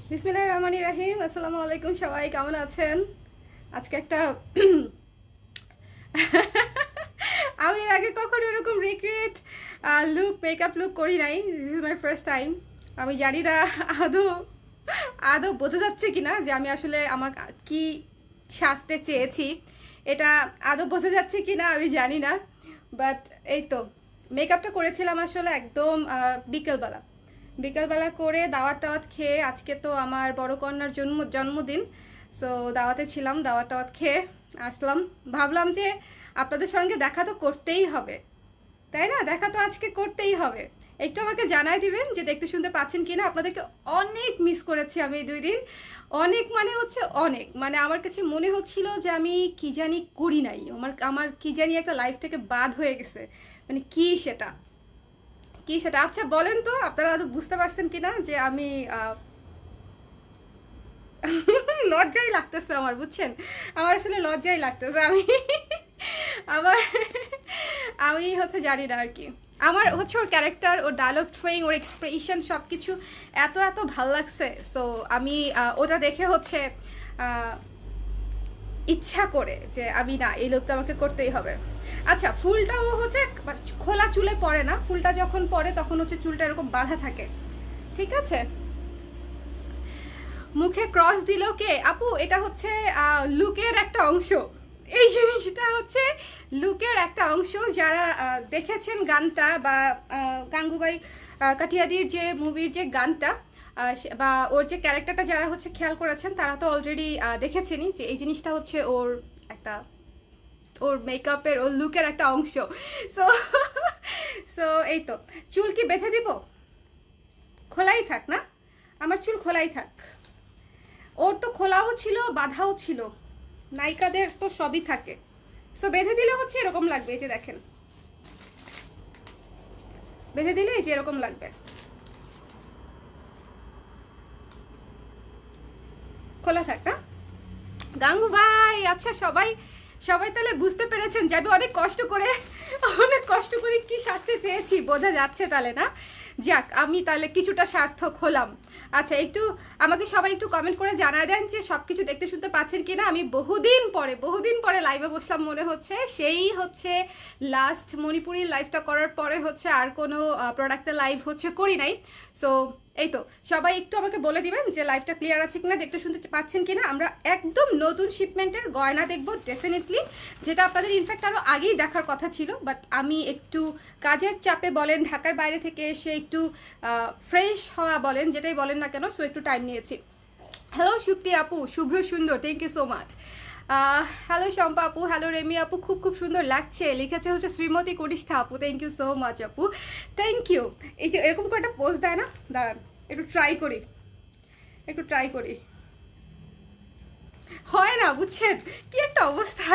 বিসমিল্লাহির রহমানির রহিম। আসসালামু আলাইকুম, সবাই কেমন আছেন? আজকে একটা আমি এর আগে কখনো এরকম রিক্রিয়েট মেকআপ লুক করি নাই। This is my first time. আমি জানি না আদৌ আদৌ বোঝা যাচ্ছে কিনা যে আমি আসলে আমার কি সাজতে চেয়েছি। এটা আদৌ বোঝা যাচ্ছে কিনা আমি জানি না, বাট এই তো মেকআপটা করেছিলাম আসলে একদম বিকেলবেলা বিকেলবেলা করে দাওয়াত টাওয়াত খেয়ে। আজকে তো আমার বড় কন্যার জন্মদিন, সো দাওয়াতে ছিলাম, দাওয়াত টাওয়াত খেয়ে আসলাম। ভাবলাম যে আপনাদের সঙ্গে দেখা তো করতেই হবে, তাই না? দেখা তো আজকে করতেই হবে। একটু আমাকে জানাই দিবেন যে দেখতে শুনতে পাচ্ছেন কিনা। আপনাদেরকে অনেক মিস করেছি আমি এই 2 দিন। অনেক মানে হচ্ছে অনেক, মানে আমার কাছে মনে হচ্ছিল যে আমি কি জানি করি নাই, আমার আমার কি জানি একটা লাইফ থেকে বাদ হয়ে গেছে। মানে কি সেটা, কি সেটা? আচ্ছা বলেন তো, আপনারা তো বুঝতে পারছেন কিনা যে আমি লজ্জাই লাগতেছে আমার, বুঝছেন? আমার আসলে লজ্জাই লাগতেছে। আমার আমি হচ্ছে জানি না আর কি। আমার হচ্ছে ওর ক্যারেক্টার, ওর ডায়লগ থ্রোয়িং, ওর এক্সপ্রেশন সব কিছু এত এত ভাল লাগছে। সো আমি ওটা দেখে হচ্ছে ইচ্ছা করে যে আমি না, এই লোকটা আমাকে করতেই হবে। আচ্ছা, ফুলটাও হচ্ছে খোলা চুলে পড়ে না, ফুলটা যখন পড়ে তখন হচ্ছে চুলটা এরকম বাঁধা থাকে, ঠিক আছে? মুখে ক্রস দিল কে? আপু এটা হচ্ছে লুকের একটা অংশ। এই জিনিসটা হচ্ছে লুকের একটা অংশ। যারা দেখেছেন গানটা বা গাঙ্গুবাই কাঠিয়াদির যে মুভির যে গানটা বা ওর যে ক্যারেক্টারটা যারা হচ্ছে খেয়াল করেছেন তারা তো অলরেডি দেখেছেনই যে এই জিনিসটা হচ্ছে ওর একটা, ওর মেকআপের, ওর লুকের একটা অংশ। সো সো এই তো, চুল কি বেঁধে দিব? খোলাই থাক না, আমার চুল খোলাই থাক। ওর তো খোলাও ছিল, বাঁধাও ছিল, নায়িকাদের তো সবই থাকে। সো বেঁধে দিলে হচ্ছে এরকম লাগবে, এই যে দেখেন, বেঁধে দিলে এই যে এরকম লাগবে। খোলা থাক না গাঙ্গু ভাই। আচ্ছা সবাই সবাই তাহলে বুঝতে পেরেছেন যে আমি অনেক কষ্ট করে কি সাজতে চেয়েছি, বোঝা যাচ্ছে তাহলে না? যাক, আমি তাহলে কিছুটা সার্থক হলাম। আচ্ছা, একটু আমাকে সবাই একটু কমেন্ট করে জানায় দেন যে সব কিছু দেখতে শুনতে পাচ্ছেন কিনা। আমি বহুদিন পরে লাইভে বসলাম মনে হচ্ছে। সেই হচ্ছে লাস্ট মণিপুরি লাইভটা করার পরে হচ্ছে আর কোনো প্রোডাক্টের লাইভ হচ্ছে করি নাই। সো এই তো, সবাই একটু আমাকে বলে দিবেন যে লাইভটা ক্লিয়ার আছে কিনা, দেখতে শুনতে পাচ্ছেন কিনা। আমরা একদম নতুন শিপমেন্টের গয়না দেখবো ডেফিনেটলি, যেটা আপনাদের ইনফ্যাক্ট আরও আগেই দেখার কথা ছিল, বাট আমি একটু কাজের চাপে বলেন, ঢাকার বাইরে থেকে এসে একটু ফ্রেশ হওয়া বলেন, যেটাই বলেন না কেন, সো একটু টাইম নিয়েছি। হ্যালো সুপ্তি আপু, শুভ্র সুন্দর, thank you so much. Hello Shampa আপু, হ্যালো রেমি আপু, খুব খুব সুন্দর লাগছে, লিখেছে হচ্ছে শ্রীমতী কনিষ্ঠা আপু, থ্যাংক ইউ সো মাচ আপু, থ্যাংক ইউ। এই যে এরকম করে একটা পোস্ট দেয় না, দাঁড়ান একটু ট্রাই করি, একটু ট্রাই করি। হয় না, বুঝছেন কি একটা অবস্থা।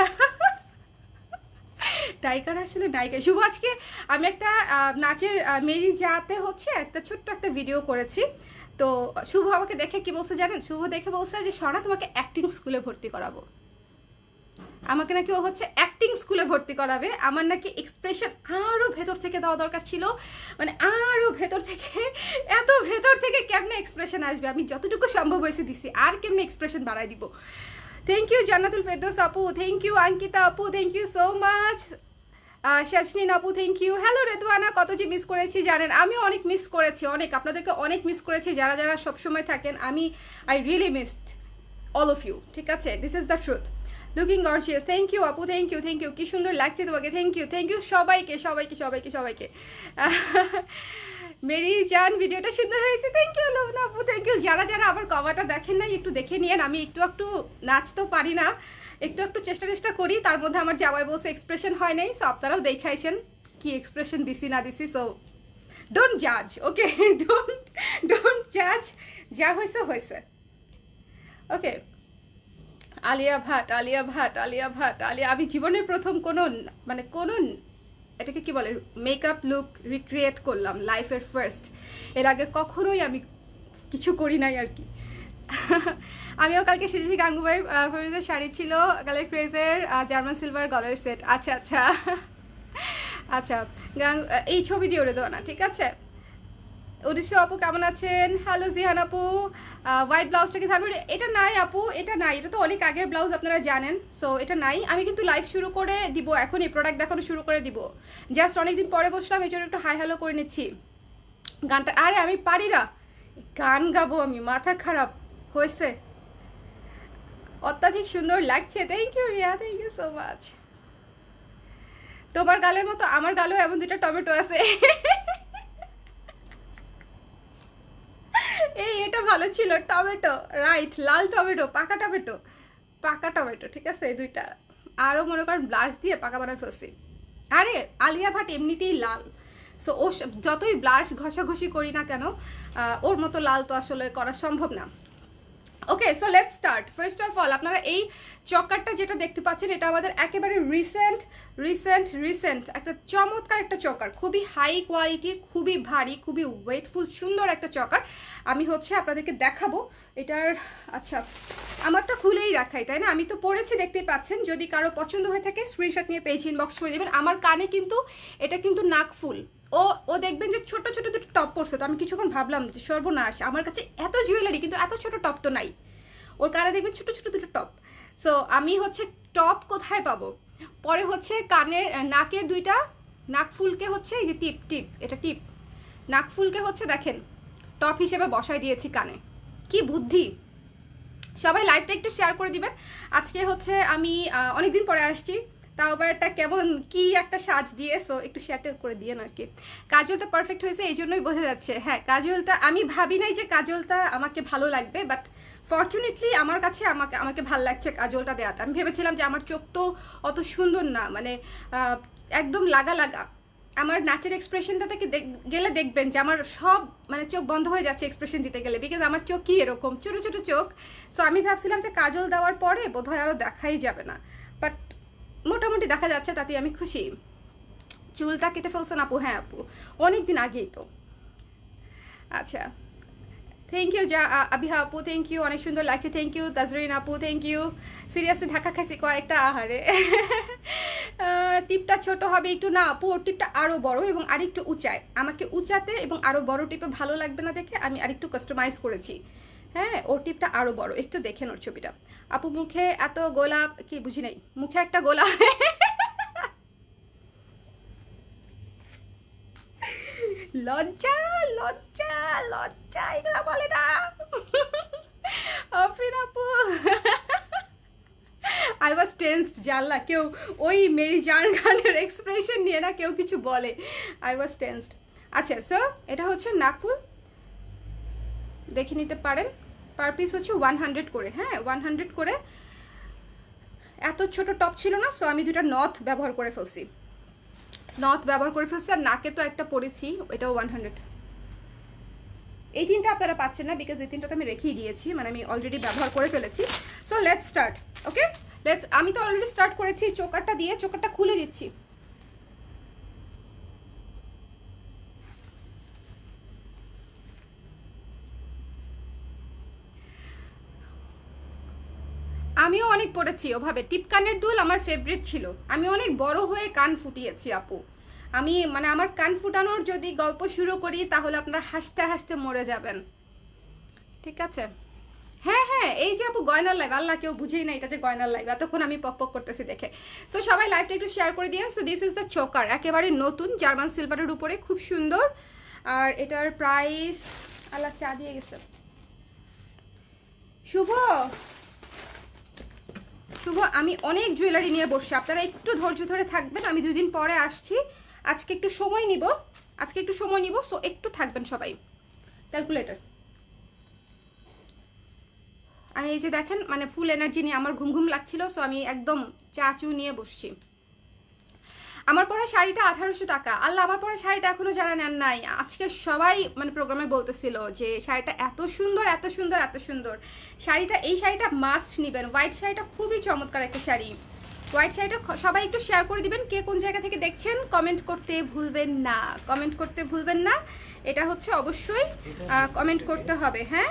নায়িকার আসলে নায়িকা শুভ। আজকে আমি একটা নাচের মেরি যাতে হচ্ছে একটা ছোট্ট একটা ভিডিও করেছি। তো শুভ আমাকে দেখে কি বলছে জানেন? শুভ দেখে বলছে যে স্বর্ণা তোমাকে অ্যাক্টিং স্কুলে ভর্তি করাবো। আমাকে নাকি ও হচ্ছে অ্যাক্টিং স্কুলে ভর্তি করাবে। আমার নাকি এক্সপ্রেশন আরও ভেতর থেকে দেওয়া দরকার ছিল, মানে আরও ভেতর থেকে। এত ভেতর থেকে কেমনে এক্সপ্রেশন আসবে? আমি যতটুকু সম্ভব হয়েছে দিছি, আর কেমনে এক্সপ্রেশন বাড়াই দিব? থ্যাংক ইউ জান্নাতুল ফেরদৌস আপু, থ্যাংক ইউ অঙ্কিতা আপু, thank you so much. Shajneen আপু, থ্যাংক ইউ। হ্যালো রেদওয়ানা, কত যে মিস করেছি জানেন? আমি অনেক মিস করেছি, অনেক, আপনাদেরকে অনেক মিস করেছি যারা যারা সবসময় থাকেন। I really missed all of you, ঠিক আছে? This is the truth. Looking gorgeous, thank you আপু, থ্যাংক ইউ, থ্যাংক ইউ। কি সুন্দর লাগছে তোমাকে, থ্যাংক ইউ সবাইকে সবাইকে সবাইকে সবাইকে। মেরি জান ভিডিওটা সুন্দর হয়েছে, থ্যাংক ইউ লোনা আপু, থ্যাংক ইউ। যারা যারা আবার কভারটা দেখেন নাই একটু দেখে নিয়েন। আমি একটু একটু নাচতেও পারি না, একটু একটু চেষ্টা করি, তার মধ্যে আমার জামাই বলছে এক্সপ্রেশন হয় নাই। সো আপনারাও দেখাইছেন কি এক্সপ্রেশন দিছি না দিছি। সো ডোন্ট জাজ, ওকে? ডোন্ট জাজ, যা হয়েছে হয়েছে, ওকে? আলিয়া ভাট, আলিয়া ভাট, আলিয়া ভাট, আলিয়া। আমি জীবনের প্রথম কোনো মানে কোনো এটাকে কি বলে মেকআপ লুক রিক্রিয়েট করলাম, লাইফের ফার্স্ট। এর আগে কখনোই আমি কিছু করি নাই আর কি। আমিও কালকে সেজেছি, গাঙ্গুবাই ফরিদের শাড়ি ছিল, গালের ক্রেজের জার্মান সিলভার গলার সেট। আচ্ছা আচ্ছা আচ্ছা, এই ছবি দিয়ে ওরে দেওয়া না, ঠিক আছে? উদ্দেশ্য আপু কেমন আছেন? হ্যালো জিহান আপু। হোয়াইট ব্লাউজটা কি থাকবে? এটা নাই আপু, এটা নাই, এটা তো অনেক আগের ব্লাউজ, আপনারা জানেন। সো এটা নাই। আমি কিন্তু লাইভ শুরু করে দিব এখনই, প্রোডাক্ট দেখানো শুরু করে দিব। জাস্ট অনেকদিন পরে বসলাম, এই জন্য একটু হাই হ্যালো করে নিচ্ছি। গানটা আরে আমি পারি না গান গাবো, আমি মাথা খারাপ হয়েছে। অত্যাধিক সুন্দর লাগছে, thank you Riya, thank you so much. তোমার গালের মতো আমার গালেও এমন দুটো টমেটো আছে। এই এটা ভালো ছিল, টমেটো, রাইট, লাল টমেটো, পাকা টমেটো, পাকা টমেটো, ঠিক আছে এই দুইটা। আরও মনে করেন ব্লাশ দিয়ে পাকা বানায় ফেলছি। আরে আলিয়া ভাট এমনিতেই লাল, সো ও যতই ব্লাশ ঘষাঘষি করি না কেন ওর মতো লাল তো আসলে করা সম্ভব না। Okay, so let's start. First of all আপনারা এই চকারটা যেটা দেখতে পাচ্ছেন, এটা আমাদের একেবারে রিসেন্ট একটা চমৎকার একটা চকার, খুবই হাই কোয়ালিটির, খুবই ভারী, খুবই ওয়েটফুল, সুন্দর একটা চকার। আমি হচ্ছে আপনাদেরকে দেখাবো এটার। আচ্ছা আমারটা খুলেই দেখাই, তাই না? আমি তো পরেছি, দেখতেই পাচ্ছেন। যদি কারো পছন্দ হয়ে থাকে স্ক্রিনশট নিয়ে পেজ ইনবক্স করে দেবেন। আমার কানে কিন্তু এটা কিন্তু নাকফুল। ও ও দেখবেন যে ছোট ছোট দুটো টপ পরছে, তো আমি কিছুক্ষণ ভাবলাম যে সর্বনাশ, আমার কাছে এত জুয়েলারি কিন্তু এত ছোট টপ তো নাই। ওর কানে দেখবেন ছোট ছোট দুটো টপ। সো আমি হচ্ছে টপ কোথায় পাবো? পরে হচ্ছে কানের নাকের দুইটা নাকফুলকে হচ্ছে এই যে টিপ টিপ, এটা টিপ, নাকফুলকে হচ্ছে দেখেন টপ হিসেবে বসায় দিয়েছি কানে। কি বুদ্ধি! সবাই লাইভটা একটু শেয়ার করে দিবেন। আজকে হচ্ছে আমি অনেকদিন পরে আসছি, তাও আবার একটা কেমন কি একটা সাজ দিয়ে, সো একটু শেয়ার করে দিয়ে আর কি। কাজলটা পারফেক্ট হয়েছে, এই জন্যই বোঝা যাচ্ছে। হ্যাঁ কাজলটা আমি ভাবি নাই যে কাজলটা আমাকে ভালো লাগবে, বাট ফর্চুনেটলি আমার কাছে আমাকে ভালো লাগছে কাজলটা দেওয়াতে। আমি ভেবেছিলাম যে আমার চোখ তো অত সুন্দর না, মানে একদম লাগা লাগা। আমার নাচের এক্সপ্রেশনটা থেকে গেলে দেখবেন যে আমার সব মানে চোখ বন্ধ হয়ে যাচ্ছে এক্সপ্রেশন দিতে গেলে, বিকজ আমার চোখ কি এরকম ছোট ছোট চোখ। সো আমি ভাবছিলাম যে কাজল দেওয়ার পরে বোধহয় আরও দেখাই যাবে না, বাট মোটামুটি দেখা যাচ্ছে, তাতে আমি খুশি। চুলটা কেটে ফেলছেন আপু? হ্যাঁ আপু, অনেক দিন আগেই তো। আচ্ছা থ্যাংক ইউ আবিহা আপু, থ্যাংক ইউ, অনেক সুন্দর লাগছে, থ্যাংক ইউ তাজরিন আপু, থ্যাংক ইউ। সিরিয়াসলি ধাক্কা খাইছি কয়েকটা, আহারে। টিপটা ছোট হবে একটু না আপু, ওর টিপটা আরও বড় এবং আরেকটু উঁচায়। আমাকে উঁচাতে এবং আরও বড় টিপে ভালো লাগবে না দেখে আমি আরেকটু কাস্টমাইজ করেছি। হ্যাঁ ওর টিপটা আরও বড়, একটু দেখেন ওর ছবিটা। আপু মুখে এত গোলাপ, কি বুঝি নাই, মুখে একটা গোলাপ। লজ্জা লজ্জা লজ্জা এগুলা বলে না। আফরিন আপু আই ওয়াজ টেন্সড, জানলা কেউ ওই মেরি জান খানের এক্সপ্রেশন নিয়ে না কেউ কিছু বলে, আই ওয়াজ টেন্সড। আচ্ছা সো এটা হচ্ছে নাকফুল, দেখে নিতে পারেন। পার পিস হচ্ছে 100 করে, হ্যাঁ 100 করে। এত ছোট টপ ছিল না, সো আমি দুটা নথ ব্যবহার করে ফেলছি, আর নাকে তো একটা পরেছি, এটাও 100। এই তিনটা আপনারা পাচ্ছেন না, বিকজ এই তিনটা তো আমি রেখেই দিয়েছি, মানে আমি অলরেডি ব্যবহার করে ফেলেছি। So let's start. ওকে আমি তো অলরেডি স্টার্ট করেছি চোকারটা দিয়ে, চোকারটা খুলে দিচ্ছি। আমিও অনেক পড়েছি ওভাবে, টিপ কানের দুল আমার ফেভারিট ছিল। আমি অনেক বড় হয়ে কান ফুটিয়েছি আপু। আমি মানে আমার কান ফুটানোর যদি গল্প শুরু করি তাহলে আপনারা হাসতে হাসতে মরে যাবেন, ঠিক আছে? হ্যাঁ হ্যাঁ এই যে আপু গয়নার লাইভ, আল্লাহ কেউ বুঝেই না এটা যে গয়নার লাইভ, এতক্ষণ আমি পক পক করতেছি দেখে। সো সবাই লাইভটা একটু শেয়ার করে দিয়ে। So this is the choker, একেবারে নতুন জার্মান সিলভারের উপরে, খুব সুন্দর। আর এটার প্রাইস, আল্লাহ চা দিয়ে গেছে। শুভ আমি অনেক জুয়েলারি নিয়ে বসছি, আপনারা একটু ধৈর্য ধরে থাকবেন। আমি 2 দিন পরে আসছি, আজকে একটু সময় নিব, সো একটু থাকবেন সবাই। ক্যালকুলেটর আমি এই যে দেখেন মানে ফুল এনার্জি নিয়ে, আমার ঘুম ঘুম লাগছিল, সো আমি একদম চাচু নিয়ে বসছি। আমার পরে শাড়িটা 1800 টাকা। আল্লাহ, আমার পরে শাড়িটা এখনো যারা নেন নাই, আজকে সবাই মানে প্রোগ্রামে বলতেছিল যে শাড়িটা এত সুন্দর এত সুন্দর এত সুন্দর। শাড়িটা, এই শাড়িটা মাস্ট নেবেন, হোয়াইট শাড়িটা খুবই চমৎকার একটা শাড়ি। হোয়াইট শাড়িটা সবাই একটু শেয়ার করে দিবেন, কে কোন জায়গা থেকে দেখছেন কমেন্ট করতে ভুলবেন না, এটা হচ্ছে অবশ্যই কমেন্ট করতে হবে। হ্যাঁ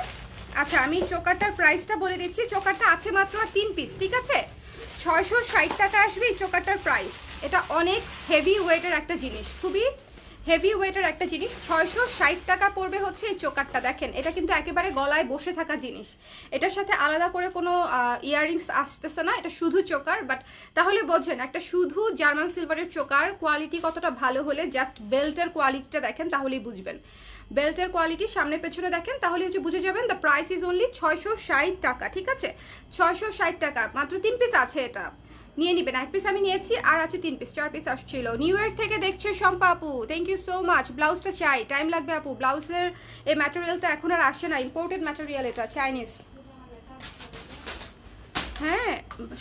আচ্ছা আমি চোকারটার প্রাইসটা বলে দিচ্ছি। চোকারটা আছে মাত্র 3 পিস, ঠিক আছে? 660 টাকা আসবে এই চোকারটার প্রাইস। এটা অনেক হেভি ওয়েটের একটা জিনিস, খুবই হেভি ওয়েটের একটা জিনিস। 660 টাকা পড়বে হচ্ছে এই চোকারটা। দেখেন এটা কিন্তু একেবারে গলায় বসে থাকা জিনিস, এটার সাথে আলাদা করে কোনো ইয়াররিংস আসতেছে না, এটা শুধু চোকার। বাট তাহলে বোঝেন একটা শুধু জার্মান সিলভারের চোকার কোয়ালিটি কতটা ভালো হলে, জাস্ট বেল্টের কোয়ালিটিটা দেখেন তাহলেই বুঝবেন। বেল্টের কোয়ালিটি সামনে পেছনে দেখেন তাহলে হচ্ছে বুঝে যাবেন। দ্য প্রাইস ইজ অনলি 660 টাকা, ঠিক আছে? 660 টাকা, মাত্র 3 পিস আছে, এটা নিয়ে নিবেন। 1 পিস আমি নিয়েছি, আর আছে 3 পিস, 4 পিস আসছিল। নিউ ইয়র্ক থেকে দেখছে শম্পা আপু, থ্যাংক ইউ সো মাচ। ব্লাউজটা চাই, টাইম লাগবে আপু, ব্লাউজের এই ম্যাটেরিয়ালটা এখন আর আসে না, ইম্পোর্টেড ম্যাটেরিয়াল, এটা চাইনিজ। হ্যাঁ,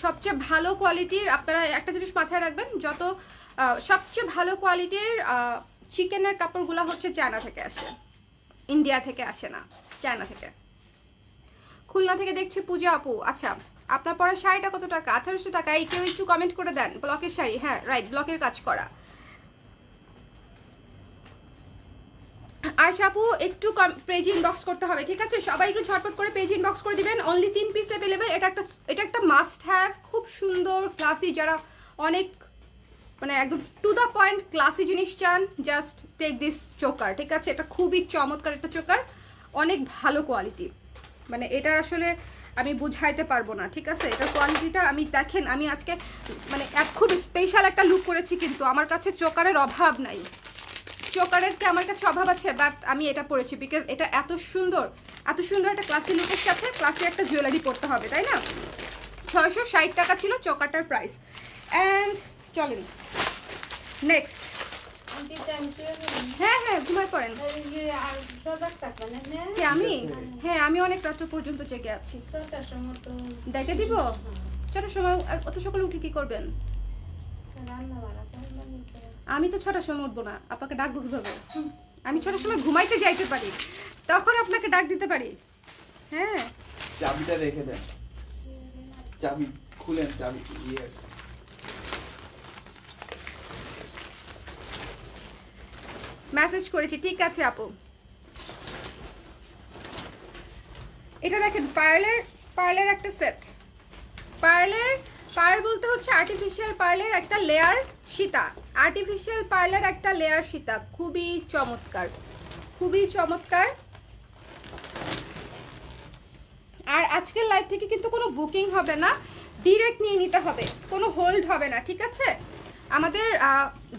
সবচেয়ে ভালো কোয়ালিটির, আপনারা একটা জিনিস মাথায় রাখবেন, যত সবচেয়ে ভালো কোয়ালিটির চিকেনের কাপড়গুলো হচ্ছে চায়না থেকে আসে, ইন্ডিয়া থেকে আসে না, চায়না থেকে। খুলনা থেকে দেখছি পূজা আপু। আচ্ছা, আপনার পরা শাড়িটা কত টাকা? 1800 টাকা। এই কেউ একটু কমেন্ট করে দেন, ব্লকের শাড়ি। হ্যাঁ রাইট, ব্লকের কাজ করা। আয়শা আপু একটু পেজ ইনবক্স করতে হবে, ঠিক আছে? সবাই একটু ঝটপট করে পেজ ইনবক্স করে দিবেন। Only 3 piece available. এটা একটা মাস্ট হ্যাভ, খুব সুন্দর ক্লাসি, যারা অনেক মানে একদম টু দ্য পয়েন্ট ক্লাসি জিনিস চান, জাস্ট টেক দিস চোকার, ঠিক আছে? এটা খুবই চমৎকার একটা চোকার, অনেক ভালো কোয়ালিটি, মানে এটা আসলে আমি বুঝাইতে পারবো না, ঠিক আছে? এটা কোয়ালিটিটা আমি দেখেন, আমি আজকে মানে খুব স্পেশাল একটা লুক করেছি, কিন্তু আমার কাছে চোকারের অভাব নাই। চোকারের কি আমার কাছে অভাব আছে? বাট আমি এটা পরেছি বিকজ এটা এত সুন্দর, এত সুন্দর একটা ক্লাসি লুকের সাথে ক্লাসি একটা জুয়েলারি পরতে হবে, তাই না? 660 টাকা ছিল চোকারটার প্রাইস। অ্যান্ড চলেন নেক্সট। হ্যাঁ হ্যাঁ, ঘুমায় পড়েন। আমি হ্যাঁ, আমি অনেক রাত্র পর্যন্ত জেগে আছি। দেখে দিব 6টার সময়। অত সকালে উঠে কি করবেন? আমি তো 6টার সময় উঠবো না, আপনাকে ডাকবো কিভাবে? আমি 6টার সময় ঘুমাইতে যাইতে পারি, তখন আপনাকে ডাক দিতে পারি। হ্যাঁ, চাবিটা রেখে দেন, চাবি খুলেন, চাবি মেসেজ করেছি, ঠিক আছে আপু। এটা দেখেন পার্লের একটা সেট। পার্ল বলতে হচ্ছে আর্টিফিশিয়াল পার্লের একটা লেয়ার সীতা, আর্টিফিশিয়াল পার্লের একটা লেয়ার সীতা, খুবই চমৎকার, খুবই চমৎকার। আর আজকের লাইভ থেকে কিন্তু কোনো বুকিং হবে না, ডিরেক্ট নিয়ে নিতে হবে, কোনো হোল্ড হবে না, ঠিক আছে? আমাদের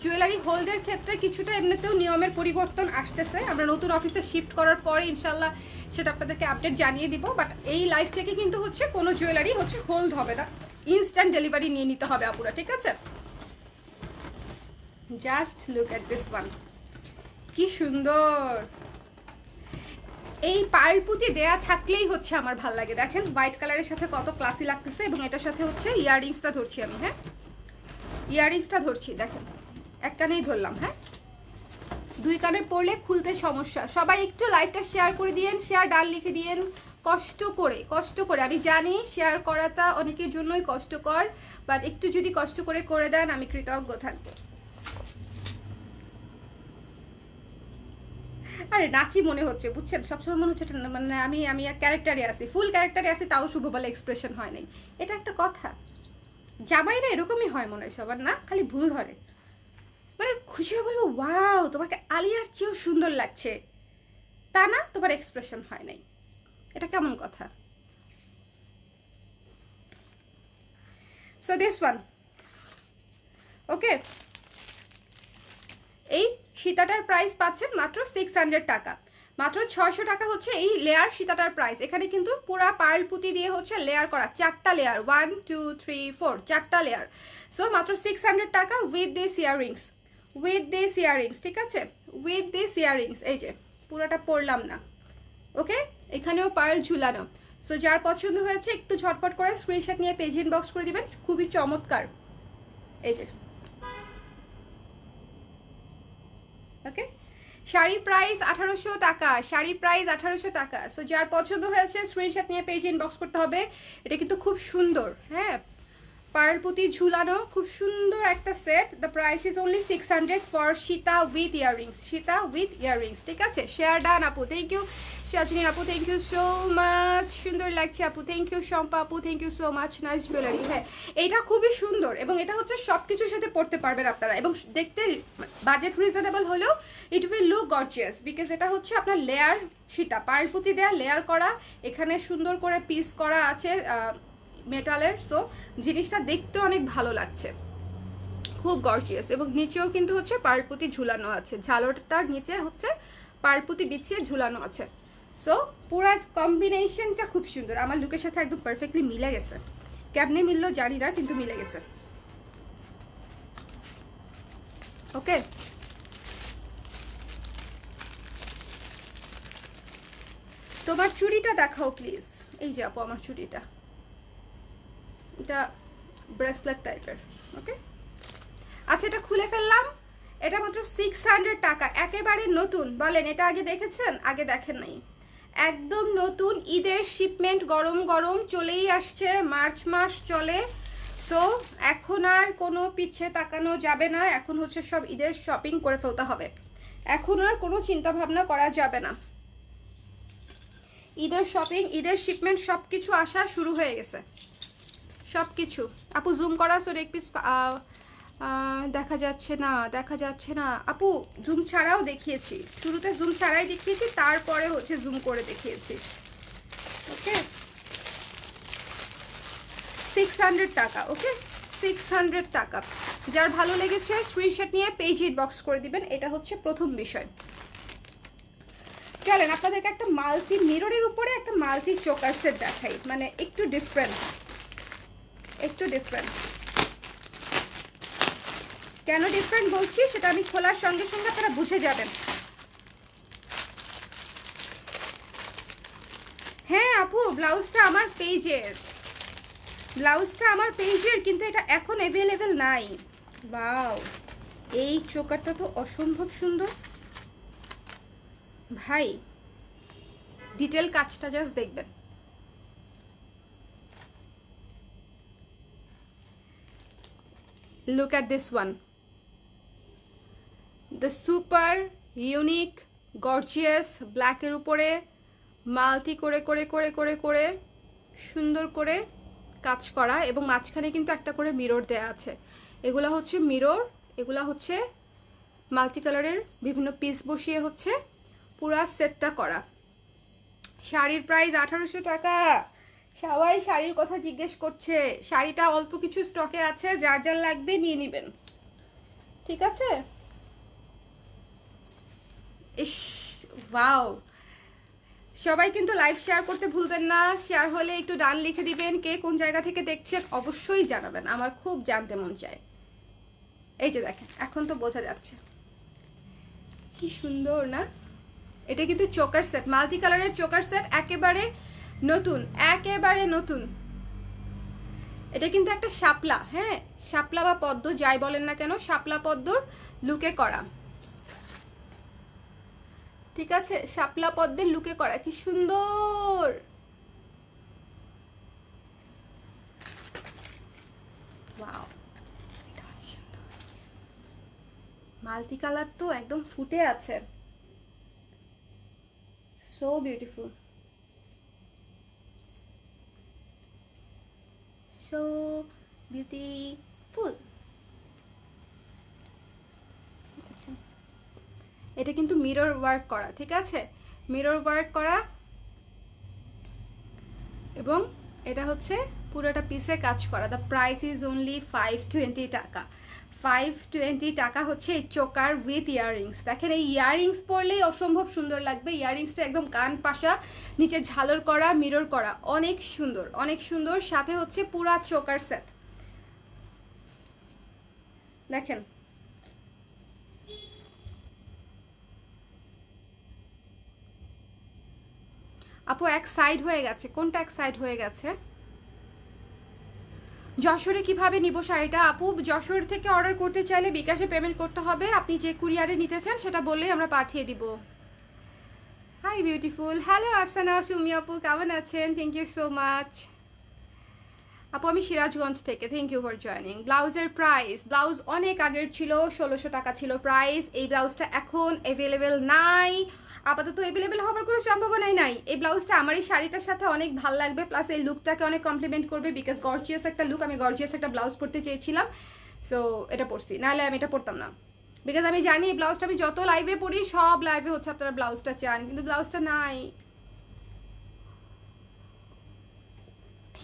জুয়েলারি হোল্ডের ক্ষেত্রে কিছুটা এমনিতেও নিয়মের পরিবর্তন আসতেছে, আমরা নতুন অফিসে শিফট করার পরে ইনশাল্লাহ সেটা আপনাদেরকে আপডেট জানিয়ে দিব। বাট এই লাইভ থেকে কিন্তু হচ্ছে কোনো জুয়েলারি হচ্ছে হোল্ড হবে না, ইনস্ট্যান্ট ডেলিভারি নিয়ে নিতে হবে আপুরা, ঠিক আছে? Just look at this one, কি সুন্দর। এই পার্ল পুঁতি দেয়া থাকলেই হচ্ছে আমার ভাল লাগে। দেখেন হোয়াইট কালারের সাথে কত ক্লাসি লাগতেছে, এবং এটার সাথে হচ্ছে ইয়াররিংসটা ধরছি আমি। হ্যাঁ, ইয়াররিংসটা ধরছি, দেখেন এক কানেই ধরলাম। হ্যাঁ, 2 কানে পড়লে খুলতে সমস্যা। সবাই একটু লাইভটা শেয়ার করে দিয়েন, শেয়ার ডান লিখে দিয়েন, কষ্ট করে। আমি জানি শেয়ার করাটা অনেকের জন্যই কষ্টকর, বাট একটু যদি কষ্ট করে দেন আমি কৃতজ্ঞ থাকবো। আরে নাচি মনে হচ্ছে, বুঝছেন? সবসময় মনে হচ্ছে মানে আমি ক্যারেক্টারে আছি, ফুল ক্যারেক্টারে আছি, তাও শুভ বলে এক্সপ্রেশন হয় নাই। এটা একটা কথা, জামাইরা এরকমই হয় মনে হয় সবার, না? খালি ভুল ধরে, মানে খুশি হয়ে বলবো ওয়াও তোমাকে আলিয়ার চেয়েও সুন্দর লাগছে, তা না তোমার এক্সপ্রেশন হয় নাই। এটা কেমন কথা? সো দিস ওয়ান, ওকে, এই সীতাটার প্রাইস পাচ্ছেন মাত্র 600 টাকা, মাত্র 600 টাকা হচ্ছে এই লেয়ার সীতাটার প্রাইস। এখানে কিন্তু পুরা পার্ল পুঁতি দিয়ে হচ্ছে লেয়ার করা, 4টা লেয়ার, 1 2 3 4, 4টা লেয়ার। সো মাত্র 600 টাকা উইথ দিস ইয়াররিংস, ঠিক আছে? উইথ দিস ইয়াররিংস, এই যে পুরোটা পরলাম না, ওকে? এখানেও পার্ল ঝুলানো। সো যার পছন্দ হয়েছে একটু ঝটপট করে স্ক্রিনশট নিয়ে পেজ ইনবক্স করে দিবেন, খুবই চমৎকার। এই যে ওকে, শাড়ি প্রাইস 1800 টাকা, শাড়ি প্রাইস 1800 টাকা। সো যার পছন্দ হয়েছে স্ক্রিনশট নিয়ে পেজ ইনবক্স করতে হবে। এটা কিন্তু খুব সুন্দর, হ্যাঁ পার্লপুতি ঝুলানো খুব সুন্দর একটা set. The price is only 600 for Sita with earrings. Sita with earrings, ঠিক আছে? শেয়ার ডান আপু, থ্যাংক ইউ। শাজনী আপু, থ্যাংক ইউ সো মাচ, সুন্দর লাগছে আপু, থ্যাংক ইউ। শম্পা আপু, thank you so much, nice jewellery. হ্যাঁ, এইটা খুবই সুন্দর এবং এটা হচ্ছে সব কিছুর সাথে পড়তে পারবেন আপনারা, এবং দেখতে বাজেট রিজনেবল হলেও it will look gorgeous because এটা হচ্ছে আপনার লেয়ার সীতা, পার্লপুতি দেয়া, লেয়ার করা, এখানে সুন্দর করে পিস করা আছে মেটালের। সো জিনিসটা দেখতে অনেক ভালো লাগছে, খুব গর্জিয়াস। এবং নিচেও কিন্তু হচ্ছে পার্লপুতি ঝুলানো আছে, ঝালরটার নিচে হচ্ছে পার্লপুতি বিছিয়ে ঝুলানো আছে। সো পুরো কম্বিনেশনটা খুব সুন্দর, আমার লুকের সাথে একদম পারফেক্টলি মিলে গেছে। কেমনে মিললো জানি না, কিন্তু মিলে গেছে। ওকে, তোমার চুড়িটা দেখাও প্লিজ। এই যে আপু আমার চুড়িটা, এটা ব্রেসলেট টাইপের। ওকে, আচ্ছা এটা খুলে ফেললাম। এটা মাত্র 600 টাকা, একেবারে নতুন। বলেন এটা আগে দেখেছেন? আগে দেখেন নাই, একদম নতুন। ঈদের শিপমেন্ট গরম গরম চলেই আসছে, মার্চ মাস চলে। সো এখন আর কোনো পিছিয়ে তাকানো যাবে না, এখন হচ্ছে সব ঈদের শপিং করে ফেলতে হবে, এখন আর কোনো চিন্তা ভাবনা করা যাবে না। ঈদের শপিং, ঈদের শিপমেন্ট সব কিছু আসা শুরু হয়ে গেছে, সব কিছু। আপু জুম করা, সো এক পিস দেখা যাচ্ছে না, দেখা যাচ্ছে না আপু। জুম ছাড়াও দেখিয়েছি, শুরুতে জুম ছাড়াই দেখিয়েছি, তারপরে হচ্ছে জুম করে দেখিয়েছি। ওকে, 600 টাকা। ওকে, 600 টাকা। যার ভালো লেগেছে স্ক্রিনশট নিয়ে পেজ ইনবক্স করে দিবেন, এটা হচ্ছে প্রথম বিষয়। চলেন আপনাদেরকে একটা মাল্টি মিররের উপরে একটা মাল্টি চোকার সেট দেখাই, মানে একটু ডিফারেন্ট, একটু ডিফারেন্ট। কেন ডিফারেন্ট বলছি সেটা আমি খোলার সঙ্গে সঙ্গে আপনারা বুঝে যাবেন। হ্যাঁ আপু, ব্লাউজটা আমার পেজের, ব্লাউজটা আমার পেজের, কিন্তু এটা এখন অ্যাভেলেবেল নাই। বাও, এই চোকারটা তো অসম্ভব সুন্দর ভাই, ডিটেল কাজটা জাস্ট দেখবেন। Look at this one, the super unique gorgeous black এর উপরে মাল্টি করে করে করে করে করে সুন্দর করে কাজ করা, এবং মাঝখানে কিন্তু একটা করে মিরর দেয়া আছে। এগুলা হচ্ছে মিরর, এগুলা হচ্ছে মাল্টি কালারের বিভিন্ন পিস বসিয়ে হচ্ছে পুরা সেটটা করা। শাড়ির প্রাইস 1800 টাকা। সবাই শাড়ির কথা জিজ্ঞেস করছে, শাড়িটা অল্প কিছু স্টকে আছে, যার যার লাগবে নিয়ে নেবেন, ঠিক আছে? ইস ওয়াও, সবাই কিন্তু লাইভ শেয়ার করতে ভুলবেন না। শেয়ার হলে একটু ডান লিখে দিবেন, কে কোন জায়গা থেকে দেখছেন অবশ্যই জানাবেন, আমার খুব জানতে মন চায়। এই যে দেখেন, এখন তো বোঝা যাচ্ছে কি সুন্দর না? এটা কিন্তু চোকার সেট, মাল্টি কালারের চোকার সেট, একেবারে নতুন, একেবারে নতুন। এটা কিন্তু একটা শাপলা, হ্যাঁ শাপলা বা পদ্ম যাই বলেন না কেন, শাপলা পদ্মর লুকে করা, ঠিক আছে? শাপলা পদ্মের লুকে করা, কি সুন্দর। ওয়াও, এটা অনেক সুন্দর। মাল্টি কালার তো একদম ফুটে আছে, সো বিউটিফুল, সো বিউটিফুল। এটা কিন্তু মিরর ওয়ার্ক করা, ঠিক আছে? মিরর ওয়ার্ক করা, এবং এটা হচ্ছে পুরোটা পিসে কাজ করা। দ্য প্রাইস ইজ অনলি 520 টাকা। 520 টাকা হচ্ছে এই চোকার উইথ ইয়াররিংস। দেখেন এই ইয়াররিংস পরলেই অসম্ভব সুন্দর লাগবে। ইয়াররিংসটা একদম কান পাশা, নিচে ঝালর করা, মিরর করা, অনেক সুন্দর, অনেক সুন্দর। সাথে হচ্ছে পুরা চোকার সেট, দেখেন আপু এক সাইড হয়ে গেছে, কোনটা এক সাইড হয়ে গেছে? যশোরে কিভাবে নিব শাড়িটা? আপু যশোর থেকে অর্ডার করতে চাইলে বিকাশে পেমেন্ট করতে হবে, আপনি যে কুরিয়ারে নিতে চান সেটা বললেই আমরা পাঠিয়ে দিব। Hi beautiful, hello Afsana Sumi আপু, কেমন আছেন? Thank you so much. আপু আমি সিরাজগঞ্জ থেকে, থ্যাংক ইউ ফর জয়নিং। ব্লাউজের প্রাইস, ব্লাউজ অনেক আগের ছিল, 1600 টাকা ছিল প্রাইস। এই ব্লাউজটা এখন অ্যাভেলেবেল নাই, আপাতত অ্যাভেলেবেল হওয়ার কোনো সম্ভাবনাই নাই। এই ব্লাউজটা আমার এই শাড়িটার সাথে অনেক ভালো লাগবে, প্লাস এই লুকটাকে অনেক কমপ্লিমেন্ট করবে, বিকজ গর্জিয়াস একটা লুক, আমি গর্জিয়াস একটা ব্লাউজ পরতে চেয়েছিলাম, সো এটা পরছি, নাহলে আমি এটা পরতাম না। বিকজ আমি জানি এই ব্লাউজটা আমি যত লাইভে পরি, সব লাইভে হচ্ছে আপনারা ব্লাউজটা চান, কিন্তু ব্লাউজটা নাই।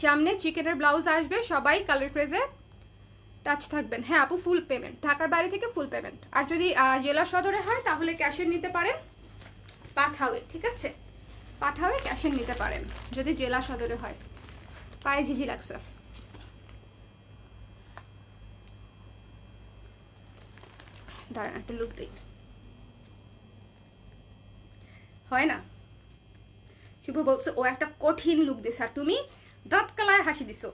সামনে চিকেনের ব্লাউজ আসবে, সবাই কালার ক্রেজে টাচ থাকবেন। হ্যাঁ আপু ফুল পেমেন্ট, ঢাকার বাইরে থেকে ফুল পেমেন্ট, আর যদি জেলা সদরে হয় তাহলে ক্যাশের নিতে পারেন, পাঠাওয়ে, ঠিক আছে, পাঠাওয়ে ক্যাশের নিতে পারেন যদি জেলা সদরে হয়। পায়ে ঝিঝি লাগছে। দাঁড়ান একটা লুক দিই, হয় না? শুভ বলছে ও একটা কঠিন লুক দিছে, আর তুমি দাঁত কালায় হাসি দিছো।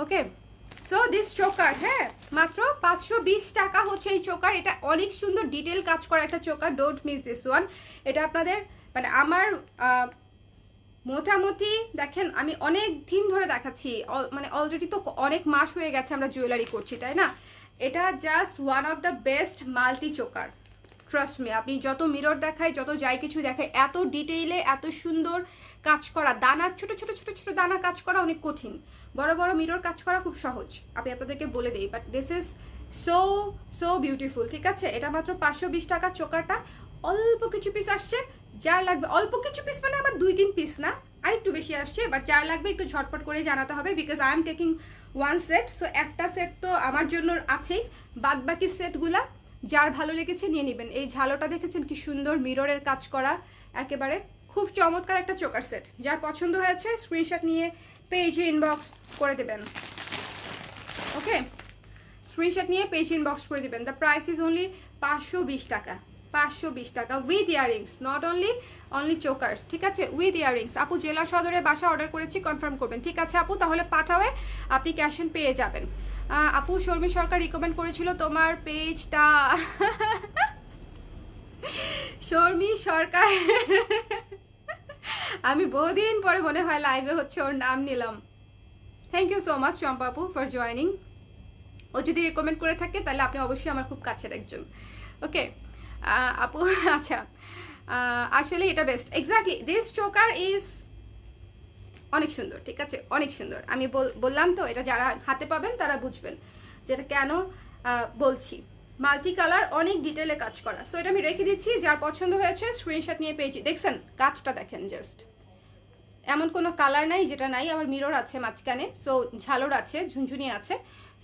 ওকে, সো দিস চোকার, হ্যাঁ মাত্র 520 টাকা হচ্ছে এই চোকার। এটা অনেক সুন্দর ডিটেল কাজ করা একটা choker, don't miss this one. এটা আপনাদের মানে আমার মোটামুটি দেখেন আমি অনেক দিন ধরে দেখাচ্ছি, মানে অলরেডি তো অনেক মাস হয়ে গেছে আমরা জুয়েলারি করছি, তাই না? এটা just one of the best multi choker, trust me. আপনি যত মিরর দেখায়, যত যাই কিছু দেখায়, এত ডিটেইলে এত সুন্দর কাজ করা, দানা ছোট ছোট ছোট ছোট দানা কাজ করা অনেক কঠিন, বড় বড় মিরর কাজ করা খুব সহজ, আমি আপনাদেরকে বলে দিই। But this is so so beautiful, ঠিক আছে? এটা মাত্র 520 টাকা চোকারটা, অল্প কিছু পিস আসছে, যার লাগবে অল্প কিছু পিস মানে আবার 2-3 পিস না, আর একটু বেশি আসছে, বাট যার লাগবে একটু ঝটপট করে জানাতে হবে, because I am taking one set. So একটা সেট তো আমার জন্য আছেই, বাদ বাকি সেটগুলা যার ভালো লেগেছে নিয়ে নেবেন। এই ঝালোটা দেখেছেন কি সুন্দর মিররের কাজ করা, একেবারে খুব চমৎকার একটা চোকার সেট। যার পছন্দ হয়েছে স্ক্রিনশট নিয়ে পেজে ইনবক্স করে দেবেন, ওকে? স্ক্রিনশট নিয়ে পেজ ইনবক্স করে দেবেন। দ্য প্রাইস ইজ অনলি 520 টাকা, 520 টাকা with earrings, not only chokers, ঠিক আছে? With earrings. আপু জেলা সদরে বাসা অর্ডার করেছি, কনফার্ম করবেন, ঠিক আছে আপু? তাহলে পাঠাবে, আপনি ক্যাশ অন পেয়ে যাবেন। আপু শর্মী সরকার রিকমেন্ড করেছিল তোমার পেজটা। শর্মী সরকার, আমি বহুদিন পরে মনে হয় লাইভে হচ্ছে ওর নাম নিলাম। থ্যাংক ইউ সো মাচ চম্পা আপু ফর জয়নিং। ও যদি রেকমেন্ড করে থাকে তাহলে আপনি অবশ্যই আমার খুব কাছের একজন, ওকে আপু? আচ্ছা, আসলে এটা best, exactly this choker is অনেক সুন্দর, ঠিক আছে? অনেক সুন্দর। আমি বললাম তো, এটা যারা হাতে পাবেন তারা বুঝবেন যেটা কেন বলছি। মাল্টি কালার, অনেক ডিটেলে কাজ করা। সো এটা আমি রেখে দিচ্ছি, যার পছন্দ হয়েছে স্ক্রিনশট নিয়ে পেয়েছি। দেখছেন কাজটা, দেখেন জাস্ট, এমন কোনো কালার নাই যেটা নাই। আবার মিরর আছে মাঝখানে, সো ঝালর আছে, ঝুনঝুনি আছে,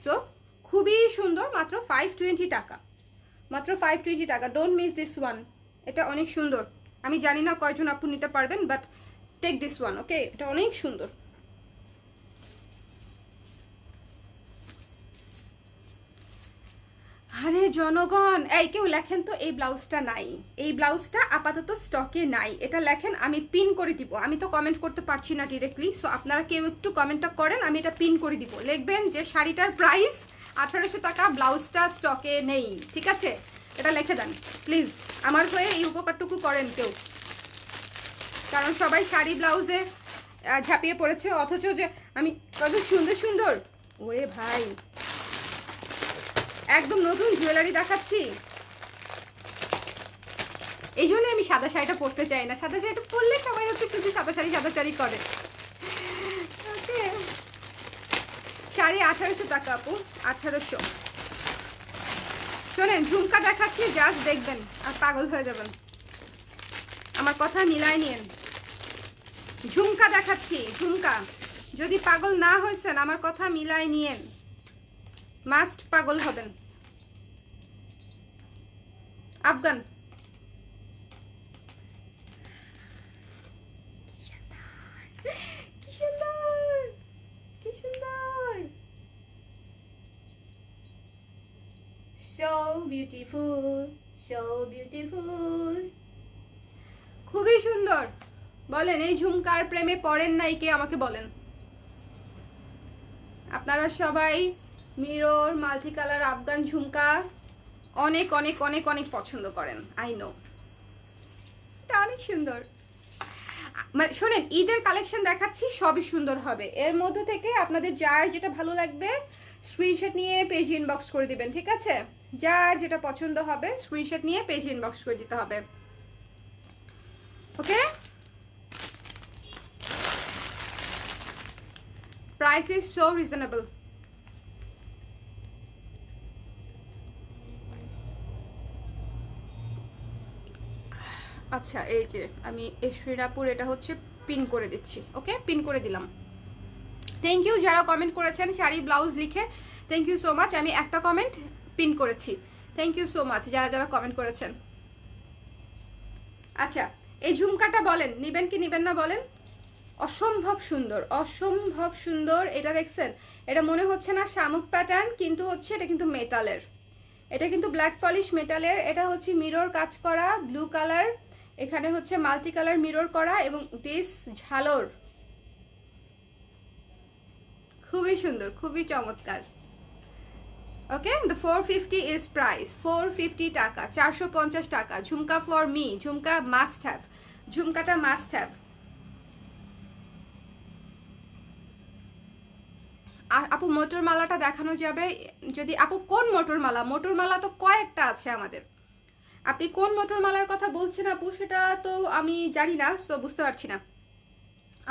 সো খুবই সুন্দর। মাত্র 520 টাকা, মাত্র 520 টাকা। ডোন্ট মিস দিস ওয়ান, এটা অনেক সুন্দর। আমি জানি না কয়জন আপু নিতে পারবেন, বাট টেক দিস ওয়ান, ওকে? এটা অনেক সুন্দর। আরে জনগণ, এই কেউ লেখেন তো এই ব্লাউজটা নাই, এই ব্লাউজটা আপাতত স্টকে নাই, এটা লেখেন, আমি পিন করে দিব। আমি তো কমেন্ট করতে পারছি না ডিরেক্টলি, সো আপনারা কেউ একটু কমেন্টটা করেন, আমি এটা পিন করে দিব। লিখবেন যে শাড়িটার প্রাইস 1800 টাকা, ব্লাউজটা স্টকে নেই, ঠিক আছে? এটা লিখে দেন প্লিজ, আমার হয়ে এই উপকারটুকু করেন কেউ, কারণ সবাই শাড়ি ব্লাউজে ঝাঁপিয়ে পড়েছে, অথচ যে আমি কত সুন্দর সুন্দর, ওরে ভাই একদম নতুন জুয়েলারি দেখাচ্ছি। এই জন্য আমি সাদা শাড়িটা পরতে চাই না, সাদা শাড়িটা পরলে সবাই হচ্ছে শুধু সাদা শাড়ি করে। ওকে, শাড়ি 1800 টাকা আপু, 1800। শোনেন ঝুমকা দেখাচ্ছি, জাস্ট দেখবেন আর পাগল হয়ে যাবেন, আমার কথা মিলাই নিয়েন। ঝুমকা দেখাচ্ছি, ঝুমকা, যদি পাগল না হয়েছেন আমার কথা মিলাই নিয়েন, মাস্ট পাগল হবেন। আফগান, কি সুন্দর, কি সুন্দর, সো বিউটিফুল, সো বিউটিফুল, খুবই সুন্দর। বলেন এই ঝুমকার প্রেমে পড়েন নাই কে, আমাকে বলেন। আপনারা সবাই মিরর, মাল্টি কালার, আফগান ঝুমকা অনেক অনেক অনেক অনেক পছন্দ করেন, আই নো। এটা অনেক সুন্দর। মানে শোনেন, ঈদের কালেকশন দেখাচ্ছি, সবই সুন্দর হবে। এর মধ্যে থেকে আপনাদের যার যেটা ভালো লাগবে স্ক্রিনশট নিয়ে পেজ ইনবক্স করে দিবেন, ঠিক আছে? যার যেটা পছন্দ হবে স্ক্রিনশট নিয়ে পেজ ইনবক্স করে দিতে হবে, okay? Price is so reasonable. আচ্ছা, এই যে আমি এই শ্রীরাপুর এটা হচ্ছে পিন করে দিচ্ছি, ওকে? পিন করে দিলাম। থ্যাংক ইউ যারা কমেন্ট করেছেন শাড়ি ব্লাউজ লিখে, থ্যাংক ইউ সো মাচ। আমি একটা কমেন্ট পিন করেছি, থ্যাংক ইউ সো মাচ যারা যারা কমেন্ট করেছেন। আচ্ছা, এই ঝুমকাটা বলেন নিবেন কি নিবেন না বলেন? অসম্ভব সুন্দর, অসম্ভব সুন্দর। এটা দেখছেন, এটা মনে হচ্ছে না শামুক প্যাটার্ন, কিন্তু হচ্ছে এটা কিন্তু মেটালের, এটা কিন্তু ব্ল্যাক পলিশ মেটালের। এটা হচ্ছে মিরর কাজ করা, ব্লু কালার, এখানে হচ্ছে মাল্টি কালার মিরর করা, এবং দিস ঝালর খুবই সুন্দর, খুবই চমৎকার। ওকে, দ্য 450 ইজ প্রাইস, 450 টাকা, 450 টাকা। Jhumka for me, jhumka must have, ঝুমকাটা মাস্ট হ্যাভ। আপু মোটর মালাটা দেখানো যাবে যদি? আপু কোন মোটর মালা? মোটর মালা তো কয়েকটা আছে আমাদের, আপনি কোন মোটর মালার কথা বলছেন আপু সেটা তো আমি জানি না, সো বুঝতে পারছি না।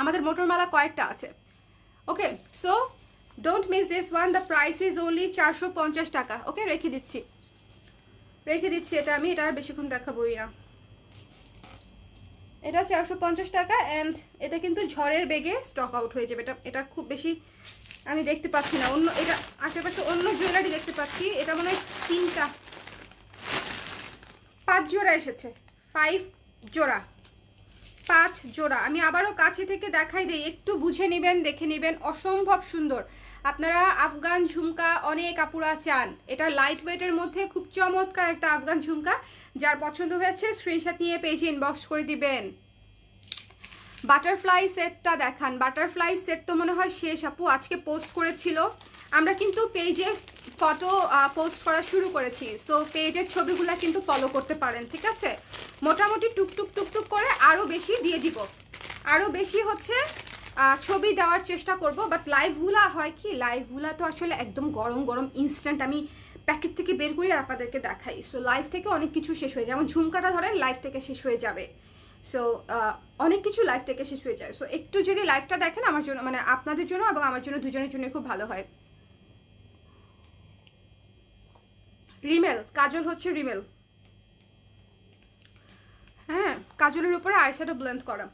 আমাদের মোটর মালা কয়েকটা আছে, okay? So don't miss this one, the price is only 450 টাকা, ওকে? রেখে দিচ্ছি, রেখে দিচ্ছি। এটা আমি এটা আর বেশিক্ষণ দেখাবোই না। এটা 450 টাকা, অ্যান্ড এটা কিন্তু ঝড়ের বেগে স্টক আউট হয়ে যাবে। এটা এটা খুব বেশি আমি দেখতে পাচ্ছি না, অন্য এটা আশেপাশে অন্য জুয়েলারি দেখতে পাচ্ছি। এটা মনে হয় 5 জোড়া এসেছে, 5 জোড়া, 5 জোড়া। আমি আবারও কাছে থেকে দেখাই দিই, একটু বুঝে নেবেন, দেখে নেবেন। অসম্ভব সুন্দর। আপনারা আফগান ঝুমকা অনেক আপুরা চান, এটা লাইট ওয়েটের মধ্যে খুব চমৎকার একটা আফগান ঝুমকা। যার পছন্দ হয়েছে স্ক্রিনশট নিয়ে পেজে ইনবক্স করে দিবেন। বাটারফ্লাই সেটটা দেখান। বাটারফ্লাই সেট তো মনে হয় শেষ আপু, আজকে পোস্ট করেছিল। আমরা কিন্তু পেজে ফটো পোস্ট করা শুরু করেছি, সো পেজের ছবিগুলো কিন্তু ফলো করতে পারেন, ঠিক আছে? মোটামুটি টুকটুক টুকটুক করে আরও বেশি দিয়ে দিব, আরও বেশি হচ্ছে ছবি দেওয়ার চেষ্টা করব। বাট লাইভগুলা হয় কি, লাইভগুলা তো আসলে একদম গরম গরম ইনস্ট্যান্ট আমি প্যাকেট থেকে বের করি আর আপনাদেরকে দেখাই। সো লাইভ থেকে অনেক কিছু শেষ হয়ে যায়, যেমন ঝুমকাটা ধরেন লাইভ থেকে শেষ হয়ে যাবে। সো অনেক কিছু লাইভ থেকে শেষ হয়ে যায়। সো একটু যদি লাইভটা দেখেন আমার জন্য, মানে আপনাদের জন্য এবং আমার জন্য, দুজনের জন্য খুব ভালো হয়। রিমেল কাজল হচ্ছে রিমেল, হ্যাঁ, কাজলের উপরে আইশ্যাডো ব্লেন্ড করা,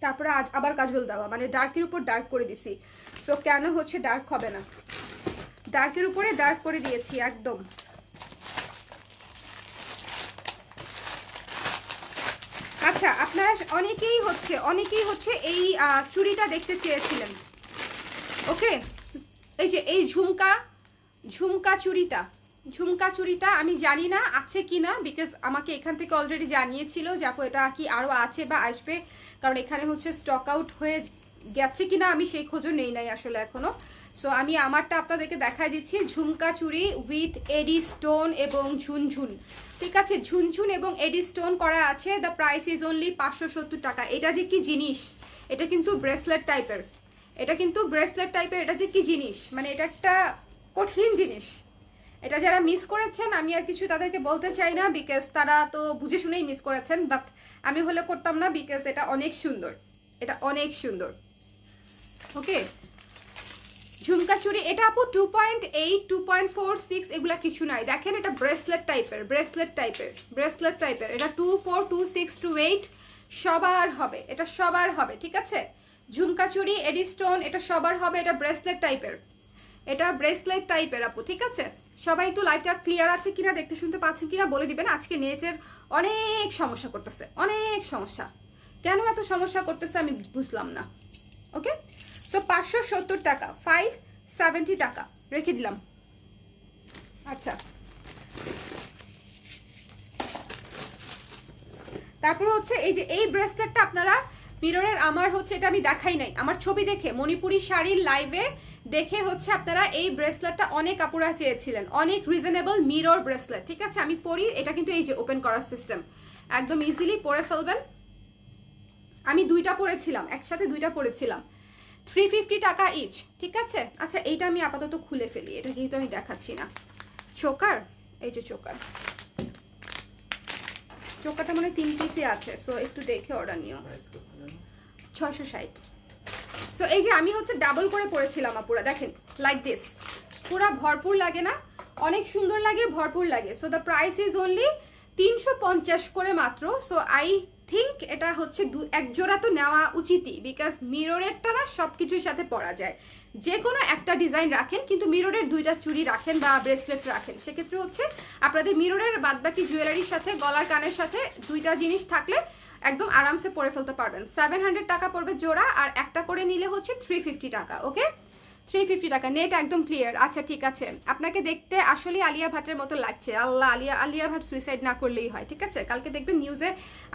তারপরে আবার কাজল দেওয়া, মানে ডার্কের উপর ডার্ক করে দিছি। সো কেন হচ্ছে ডার্ক হবে না, ডার্কের উপরে ডার্ক করে দিয়েছি একদম। আচ্ছা, আপনারা অনেকেই হচ্ছে এই চুড়িটা দেখতে চেয়েছিলেন, ওকে? এই যে এই ঝুমকা চুড়িটা আমি জানি না আছে কি না, বিকজ আমাকে এখান থেকে অলরেডি জানিয়েছিল যে আপু এটা কি আরও আছে বা আসবে, কারণ এখানে হচ্ছে স্টক আউট হয়ে গেছে কিনা আমি সেই খোঁজও নেই নাই আসলে এখনো। সো আমি আমারটা আপনাদেরকে দেখাই দিচ্ছি, ঝুমকা চুড়ি উইথ এডি স্টোন এবং ঝুনঝুন, ঠিক আছে? ঝুনঝুন এবং এডি স্টোন করা আছে। দ্য প্রাইস ইজ অনলি 570 টাকা। এটা যে কি জিনিস, এটা কিন্তু ব্রেসলেট টাইপের, এটা কিন্তু ব্রেসলেট টাইপের। এটা যে কি জিনিস, মানে এটা একটা কঠিন জিনিস। এটা যারা মিস করেছেন আমি আর কিছু তাদেরকে বলতে চাই না, বিকজ তারা তো বুঝে শুনেই মিস করেছেন, বাট আমি হলে করতাম না, বিকজ এটা অনেক সুন্দর, এটা অনেক সুন্দর, ওকে? ঝুমকা চুড়ি এটা আপু 2.8 2.46 এগুলা কিছু নাই, দেখেন এটা ব্রেসলেট টাইপের, এটা 242628 সবার হবে, এটা সবার হবে, ঠিক আছে? ঝুমকা চুড়ি এডি স্টোন এটা সবার হবে, এটা ব্রেসলেট টাইপের আপু, ঠিক আছে? সবাই তো লাইভটা ক্লিয়ার আছে কিনা, দেখতে শুনতে পাচ্ছেন কিনা বলে দিবেন। আজকে নেটের অনেক সমস্যা করতেছে, অনেক সমস্যা, কেন এত সমস্যা করতেছে আমি বুঝলাম না, ওকে? সো 570 টাকা, 570 টাকা রেখে দিলাম। আচ্ছা, তারপরে হচ্ছে এই যে এই ব্রেসলেটটা আপনারা মিররের, আমার হচ্ছে এটা আমি দেখাই নাই, আমার ছবি দেখে মণিপুরি শাড়ির লাইভে দেখে হচ্ছে আপনারা এই ব্রেসলেটটা অনেক আপুরা চেয়েছিলেন, অনেক রিজনেবল মিরর ব্রেসলেট, ঠিক আছে? আমি পরি, এটা কিন্তু এই যে ওপেন করার সিস্টেম, একদম ইজিলি পরে ফেলবেন, আমি দুইটা পরেছিলাম, একসাথে দুইটা পরেছিলাম। 350 টাকা ইচ, ঠিক আছে। আচ্ছা এইটা আমি আপাতত খুলে ফেলি, এটা যেহেতু আমি দেখাচ্ছি না। চোকার, এই যে চোকার, চোকারটা মানে 3 পিসে আছে, সো একটু দেখে অর্ডার নিও। 660। সো এই যে আমি হচ্ছে ডাবল করে পরেছিলাম আপুরা, দেখেন লাইক দিস, পুরা ভরপুর লাগে না, অনেক সুন্দর লাগে, ভরপুর লাগে। So the price is only 350 করে মাত্র। সো আই থিঙ্ক এটা হচ্ছে এক জোড়া তো নেওয়া উচিতই, বিকজ মিররেরটা না সব কিছুর সাথে পরা যায়। যে কোনো একটা ডিজাইন রাখেন, কিন্তু মিররের দুইটা চুড়ি রাখেন বা ব্রেসলেট রাখেন, সেক্ষেত্রে হচ্ছে আপনাদের মিররের বাদবাকি জুয়েলারির সাথে গলার কানের সাথে দুইটা জিনিস থাকলে একদম আরামসে পরে ফেলতে পারবেন। 700 টাকা পড়বে জোড়া, আর একটা করে নিলে হচ্ছে 350 টাকা। ওকে, 350 টাকা। নেট একদম ক্লিয়ার। আচ্ছা ঠিক আছে, আপনাকে দেখতে আসলে আলিয়া ভাটের মতো লাগছে। আল্লাহ, আলিয়া ভাট সুইসাইড না করলেই হয়, ঠিক আছে। কালকে দেখবেন নিউজে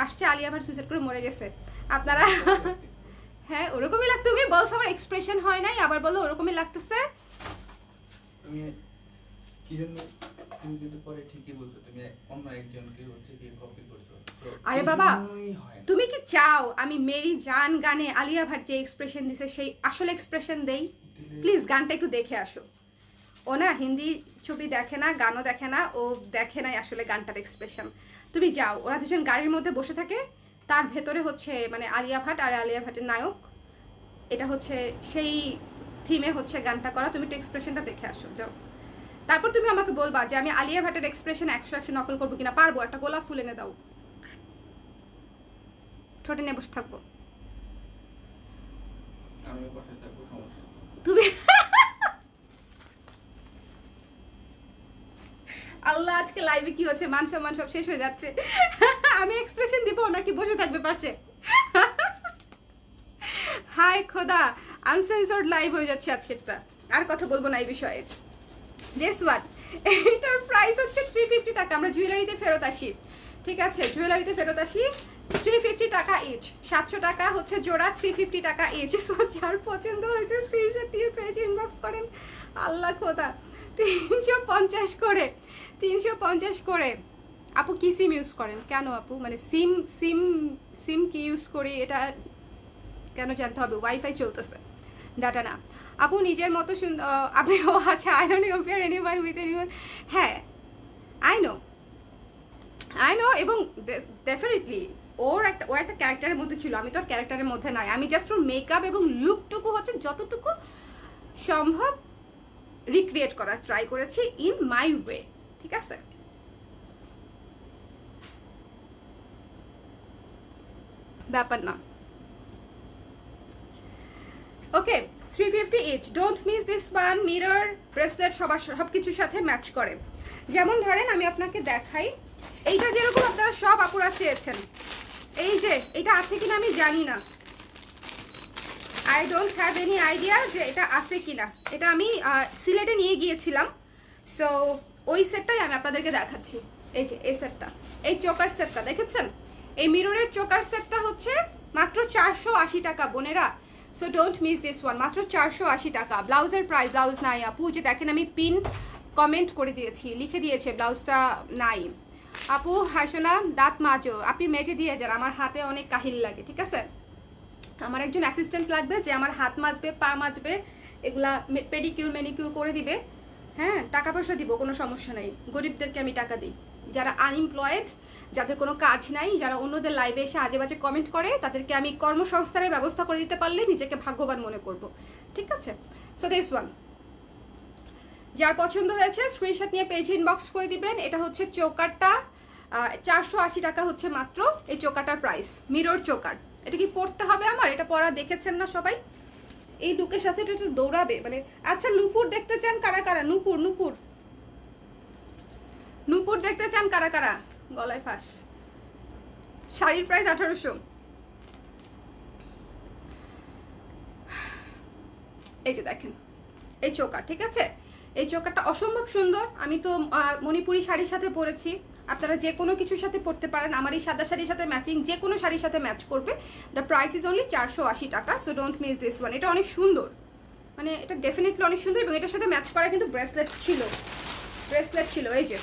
আসছে আলিয়া ভাট সুইসাইড করে মরে গেছে। আপনারা হ্যাঁ ওরকমই লাগতো। তুমি বলছো আমার এক্সপ্রেশন হয় নাই, আবার বলো ওরকমই লাগতেছে। তুমি কি জন্য, তুমি কিন্তু পরে ঠিকই বলছো, তুমি অন্য একজনকে হচ্ছে কি কপি করছো। আরে বাবা, তুমি কি চাও আমি মেরি জান গানে আলিয়া ভাট যে এক্সপ্রেশন দিছে সেই আসল এক্সপ্রেশন দেই? প্লিজ গানটা একটু দেখে আসো। ও না হিন্দি ছবি দেখে না, গানও দেখে না, ও দেখে নাই আসলে গানটার এক্সপ্রেশন। তুমি যাও, ওরা দুজন গাড়ির মধ্যে বসে থাকে, তার ভেতরে হচ্ছে মানে আলিয়া ভাট আর আলিয়া ভাটের নায়ক, এটা হচ্ছে সেই থিমে হচ্ছে গানটা করা। তুমি একটু এক্সপ্রেশনটা দেখে আসো, যাও। তারপর তুমি আমাকে বলবা যে আমি আলিয়া ভাটের এক্সপ্রেশন 100 নকল করবো কিনা। পারবো, একটা গোলাপ ফুল এনে দাও, ঠোঁটে নিয়ে বসে থাকবো। আমিও পাশে থাকবো, সমস্যা নেই। তুমি আল্লাহ, আজকে লাইভে কি হচ্ছে, মান সম্মান সব শেষ হয়ে যাচ্ছে। আমি এক্সপ্রেশন দিব নাকি বসে থাকবে পাশে? হাই খোদা, আনসেন্সর্ড লাইভ হয়ে যাচ্ছে আজকেরটা। আর কথা বলবো না এই বিষয়ে। দিস ওয়ান, এটার প্রাইস হচ্ছে 350 টাকা। আমরা জুয়েলারিতে ফেরত আসি, ঠিক আছে, জুয়েলারিতে ফেরত আসি। 350 টাকা ইচ, 700 টাকা হচ্ছে জোড়া, 350 টাকা ইচ। সো যার পছন্দ হয়েছে স্ক্রিনশট দিয়ে পেজ ইনবক্স করেন। আল্লাহ খোদা, 350 করে, 350 করে। আপু কি সিম ইউজ করেন? কেন আপু, মানে সিম সিম সিম কি ইউজ করি এটা কেন জানতে হবে? ওয়াইফাই চলতেছে, ডাটা না। আপু নিজের মতো সুন্দর আপনি। ও আচ্ছা, I don't compare anyone with anyone. হ্যাঁ আই নো, এবং ডেফিনেটলি ও একটা ক্যারেক্টারের মধ্যে ছিল, আমি তো আর ক্যারেক্টারের মধ্যে নাই। আমি জাস্ট ওর মেকআপ এবং লুকটুকু হচ্ছে যতটুকু সম্ভব রিক্রিয়েট করার ট্রাই করেছি ইন মাই ওয়ে, ঠিক আছে। ব্যাপার না। Okay, 350 each. Don't miss this one. Mirror, bracelet সব কিছুর সাথে ম্যাচ করে। যেমন ধরেন আমি আপনাকে দেখাই, এইটা যেরকম আপনারা সব আপুরা চেয়েছেন, এই যে এটা আছে কিনা আমি জানি না, I don't have any idea যে এটা আছে কিনা। এটা আমি সিলেটে নিয়ে গিয়েছিলাম, সো ওই সেটটাই আমি আপনাদেরকে দেখাচ্ছি। এই যে এই সেটটা, এই চোকার সেটটা দেখেছেন, এই মিররের চোকার সেটটা হচ্ছে মাত্র 480 টাকা বোনেরা। So don't miss this one, মাত্র 480 টাকা। ব্লাউজের প্রাইস, ব্লাউজ নাই আপু, যে দেখেন আমি পিন কমেন্ট করে দিয়েছি, লিখে দিয়েছে ব্লাউজটা নাই। আপু হাসোনা দাঁত মাজো, আপনি মেজে দিয়ে যান, আমার হাতে অনেক কাহিল লাগে, ঠিক আছে। আমার একজন অ্যাসিস্ট্যান্ট লাগবে যে আমার হাত মাজবে, পা মাজবে, এগুলা পেডিকিউর ম্যানিকিউর করে দিবে। হ্যাঁ, টাকা পয়সা দিব, কোনো সমস্যা নেই। গরিবদেরকে আমি টাকা দিই, যারা আনএমপ্লয়েড, যাদের কোনো কাজ নাই, যারা অন্যদের লাইভে এসে আজে বাজে কমেন্ট করে, তাদেরকে আমি কর্মসংস্থানের ব্যবস্থা করে দিতে পারলে নিজেকে ভাগ্যবান মনে করব, ঠিক আছে। সো দিস ওয়ান, যার পছন্দ হয়েছে স্ক্রিনশট নিয়ে পেজ ইনবক্স করে দিবেন। এটা হচ্ছে চোকারটা, 480 টাকা হচ্ছে মাত্র এই চোকারটার প্রাইস। মিরর চোকার, এটা কি পড়তে হবে আমার? এটা পড়া দেখেছেন না সবাই? এই লুকের সাথে এটা একটু দৌড়াবে মানে। আচ্ছা নূপুর দেখতে চান কারা কারা? নূপুর নূপুর নূপুর দেখতে চান কারা কারা? গলায় ফাঁস। শাড়ির প্রাইস 1800। এই যে দেখেন এই চোকার, ঠিক আছে। এই চোকারটা অসম্ভব সুন্দর। আমি তো মণিপুরি শাড়ির সাথে পরেছি, আপনারা যে কোনো কিছুর সাথে পরতে পারেন। আমার এই সাদা শাড়ির সাথে ম্যাচিং যে কোনো শাড়ির সাথে ম্যাচ করবে। দ্য প্রাইস ইজ অনলি 480 টাকা। So don't miss this one. এটা অনেক সুন্দর, মানে এটা ডেফিনেটলি অনেক সুন্দর, এবং এটার সাথে ম্যাচ করা কিন্তু ব্রেসলেট ছিল, এই যে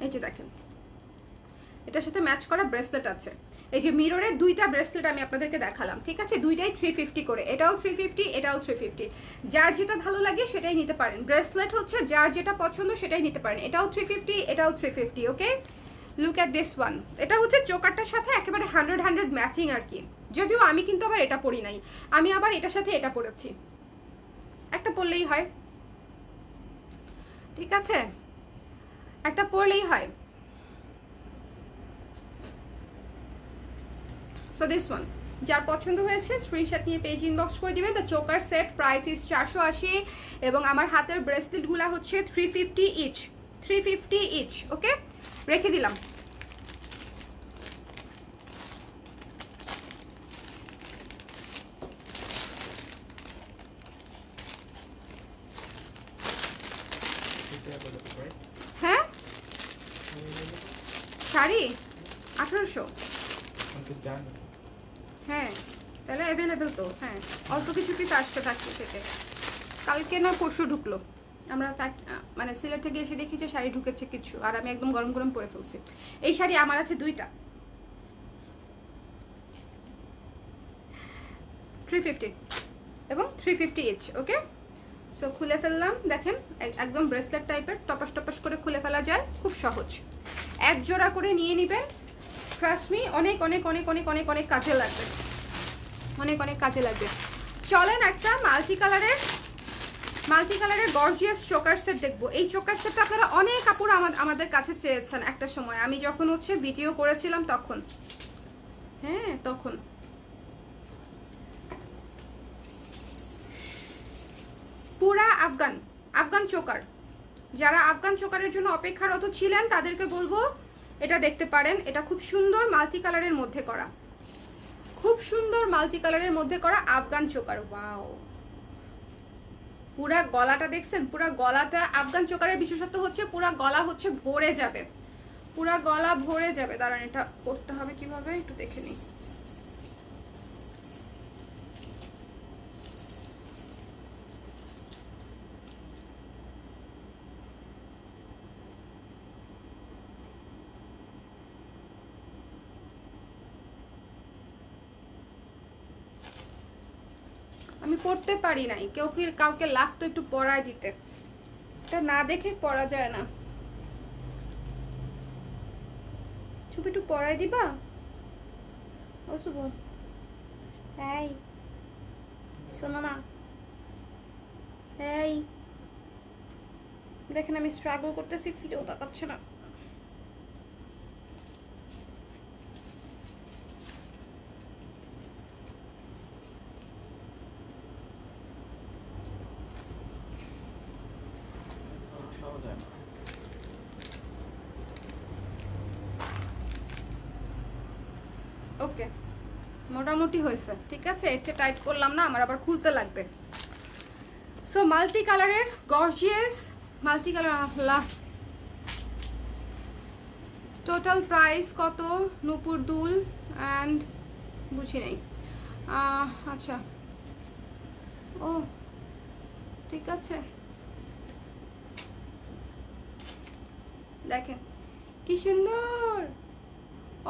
এই যে দেখেন এটার সাথে ম্যাচ করা ব্রেসলেট আছে। এই যে মিররের দুইটা ব্রেসলেট আমি আপনাদেরকে দেখালাম, ঠিক আছে? দুইটাই 350 করে, এটাও 350, এটাও 350। যার যেটা ভালো লাগে সেটাই নিতে পারেন। ব্রেসলেট হচ্ছে যার যেটা পছন্দ সেটাই নিতে পারেন। এটাও 350, এটাও 350। ওকে, লুক অ্যাট দিস ওয়ান। এটা হচ্ছে চোকারটার সাথে একেবারে 100 ম্যাচিং আর কি। যদিও আমি কিন্তু আবার এটা পরি নাই, আমি আবার এটার সাথে এটা পরেছি। একটা পরলেই হয়, ঠিক আছে? একটা পরলেই হয়। সো দিস ওয়ান, যার পছন্দ হয়েছে স্ক্রিনশট নিয়ে পেজ ইনবক্স করে দিবেন। The choker set price is 480 এবং আমার হাতের ব্রেসলেটগুলো হচ্ছে 350 ইচ, 350 ইচ। ওকে, রেখে দিলাম। হ্যাঁ, শাড়ি 1800। হ্যাঁ, তাহলে অ্যাভেলেবেল তো। হ্যাঁ, অল্প কিছু পিস আসতে থাকছে থেকে। কালকে না পরশু ঢুকলো, আমরা মানে সিলেট থেকে এসে দেখি যে শাড়ি ঢুকেছে কিছু, আর আমি একদম গরম গরম পরে ফেলছি। এই শাড়ি আমার আছে দুইটা, 350 এবং 350 ইচ। ওকে, সো খুলে ফেললাম। দেখেন একদম ব্রেসলেট টাইপের, টপাস টপাস করে খুলে ফেলা যায়, খুব সহজ। এক জোড়া করে নিয়ে নেবেন, ট্রাস্ট মি, অনেক অনেক অনেক অনেক অনেক অনেক কাজে লাগবে, অনেক অনেক কাজে লাগবে। চলেন একটা মাল্টি কালারের গর্জিয়াস চোকার সেট দেখবো। এই চোকার সেটটা আপনারা অনেক কাপড় আমাদের কাছে চেয়েছেন একটা সময়, আমি যখন হচ্ছে ভিডিও করেছিলাম তখন। হ্যাঁ, তখন পুরা আফগান চোকার। যারা আফগান চোকারের জন্য অপেক্ষারত ছিলেন তাদেরকে বলবো এটা দেখতে পারেন। এটা খুব সুন্দর মাল্টি কালারের মধ্যে করা, খুব সুন্দর মাল্টি কালারের মধ্যে করা আফগান চোকার। ওয়াও, পুরা গলাটা দেখছেন? পুরা গলাটা আফগান চোকারের বিশেষত্ব হচ্ছে পুরা গলা হচ্ছে ভরে যাবে, পুরা গলা ভরে যাবে। দাঁড়ান, এটা করতে হবে কিভাবে একটু দেখে নিই। আমি পড়তে পারি নাই, কেউ কি কাউকে লাগতো একটু পড়ায় দিতে, এটা না দেখে পড়া যায় না। ছবি একটু পড়ায় দিবা? ও শুভ, এই শোনো না, এই দেখেন আমি স্ট্রাগল করতেছি, ফিরেও তাকাচ্ছে না। ওকে, মোটামুটি হয়েছে, ঠিক আছে। এটা টাইট করলাম না, আমার আবার খুলতে লাগবে। সো মাল্টি কালারের gorgeous multi colour. Total price কত? নূপুর দুল অ্যান্ড বুঝি নেই। আচ্ছা, ও ঠিক আছে, দেখেন কি সুন্দর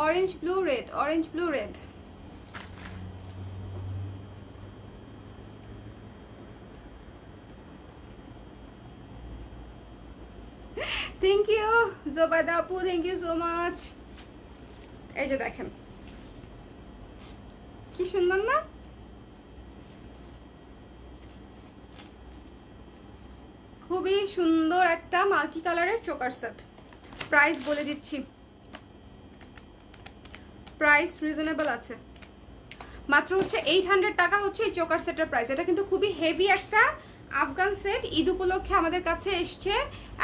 orange blue red, orange blue red. Thank you Zobada আপু, থ্যাংক ইউ সো মাচ। এই যে দেখেন কি সুন্দর না? খুবই সুন্দর একটা মাল্টি কালারের চোকার সেট। প্রাইস বলে দিচ্ছি, প্রাইস রিজনেবল আছে, মাত্র হচ্ছে 800 টাকা হচ্ছে এই চোকার সেটের প্রাইস। এটা কিন্তু খুবই হেভি একটা আফগান সেট, ঈদ উপলক্ষে আমাদের কাছে এসছে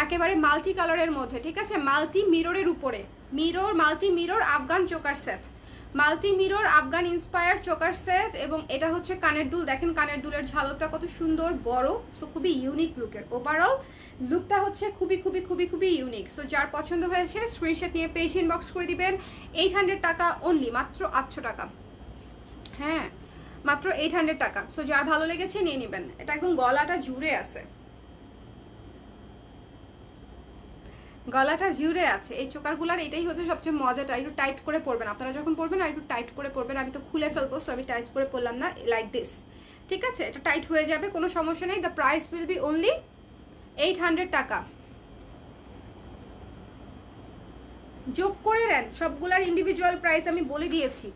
একেবারে মাল্টি কালারের মধ্যে, ঠিক আছে? মাল্টি মিররের উপরে, mirror multi mirror Afghan choker set, multi mirror Afghan inspired choker set. এবং এটা হচ্ছে কানের দুল, দেখেন কানের দুলের ঝালকটা কত সুন্দর বড়। সো খুবই ইউনিক লুকের, ওভারঅল লুকটা হচ্ছে খুবই খুবই খুবই খুবই ইউনিক। সো যার পছন্দ হয়েছে স্ক্রিনশট নিয়ে পেজ ইনবক্স করে দিবেন। 800 টাকা অনলি, মাত্র 800 টাকা। হ্যাঁ, মাত্র 800 টাকা। সো যার ভালো লেগেছে নিয়ে নেবেন। এটা একদম গলাটা জুড়ে আছে, গলাটা জুড়ে আছে। এই চোকারগুলার এটাই হচ্ছে সবচেয়ে মজাটা, একটু টাইট করে পরবেন আপনারা যখন পরবেন, আর একটু টাইট করে পরবেন। আমি তো খুলে ফেলবো, সো আমি টাইট করে পরলাম না, লাইক দিস। ঠিক আছে, এটা টাইট হয়ে যাবে, কোনো সমস্যা নেই। The price will be only 800 টাকা। যোগ করে নেন, সবগুলার ইন্ডিভিজুয়াল প্রাইস আমি বলে দিয়েছি,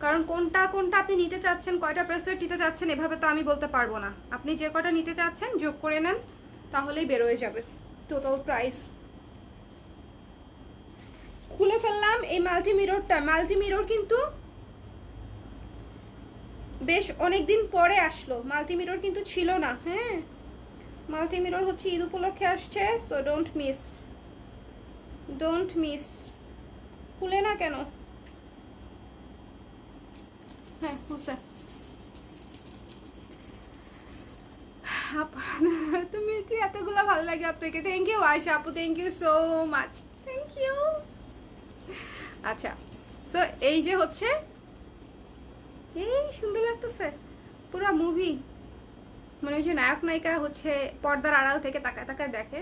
কারণ কোনটা কোনটা আপনি নিতে চাচ্ছেন, কয়টা ব্রেসলেট নিতে চাচ্ছেন এভাবে তো আমি বলতে পারবো না। আপনি যে কয়টা নিতে চাচ্ছেন যোগ করে নেন, তাহলেই বেরোয় যাবে টোটাল প্রাইস। খুলে ফেললাম এই মাল্টি মিররটা। মাল্টি মিরর কিন্তু বেশ অনেকদিন পরে আসলো, মাল্টি মিরর কিন্তু ছিল না। হ্যাঁ, মাল্টি মিরর হচ্ছে ঈদ উপলক্ষে আসছে, so don't miss, don't miss. খুলে না কেন? হ্যাঁ খুলছে। তুমি এতগুলো ভালো লাগে আপনাকে, থ্যাংক ইউ আয়শা আপু, thank you so much, thank you. আচ্ছা, সো এই যে হচ্ছে, এই সুন্দর লাগতেছে পুরো মুভি, মানে ওই যে নায়ক নায়িকা হচ্ছে পর্দার আড়াল থেকে তাকায় তাকায় দেখে,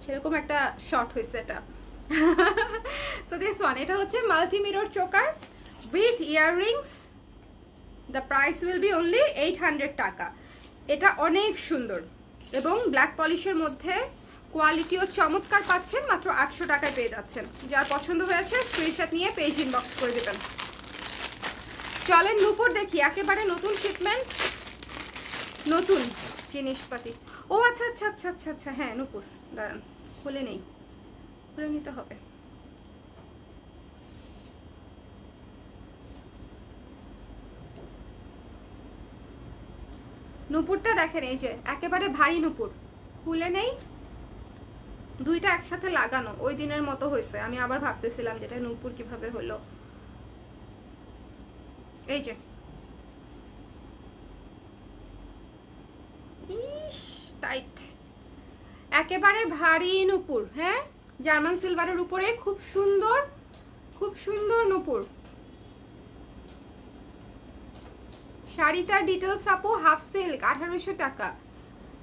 সেরকম একটা শট হয়েছে এটা। সো দিস ওয়ান, এটা হচ্ছে multi mirror choker with earrings. The price will be only 800 টাকা। এটা অনেক সুন্দর এবং ব্ল্যাক পলিশের মধ্যে কোয়ালিটিও চমৎকার পাচ্ছেন, মাত্র 800 টাকায় পেয়ে যাচ্ছেন। যার পছন্দ হয়েছে স্ক্রিনশট নিয়ে পেজ ইনবক্স করে দেবেন। চলেন নূপুর দেখি, একেবারে নতুন শিপমেন্ট, নতুন জিনিসপাতি। ও আচ্ছা আচ্ছা আচ্ছা আচ্ছা আচ্ছা, হ্যাঁ নূপুর, দাঁড়ান খুলে নেই, খুলে নিতে হবে। নূপুরটা দেখেন, এই যে একেবারে ভারী নূপুর, খুলে নেই, দুইটা একসাথে লাগানো, ওই দিনের মতো হয়েছে। আমি আবার ভাবতেছিলাম যেটা নূপুর কিভাবে হলো। এই যে ইস টাইট, একেবারে ভারী নূপুর। হ্যাঁ, জার্মান সিলভারের উপরে খুব সুন্দর, খুব সুন্দর নূপুর। শাড়িটার ডিটেলস আপু, হাফ সিল্ক 1800 টাকা।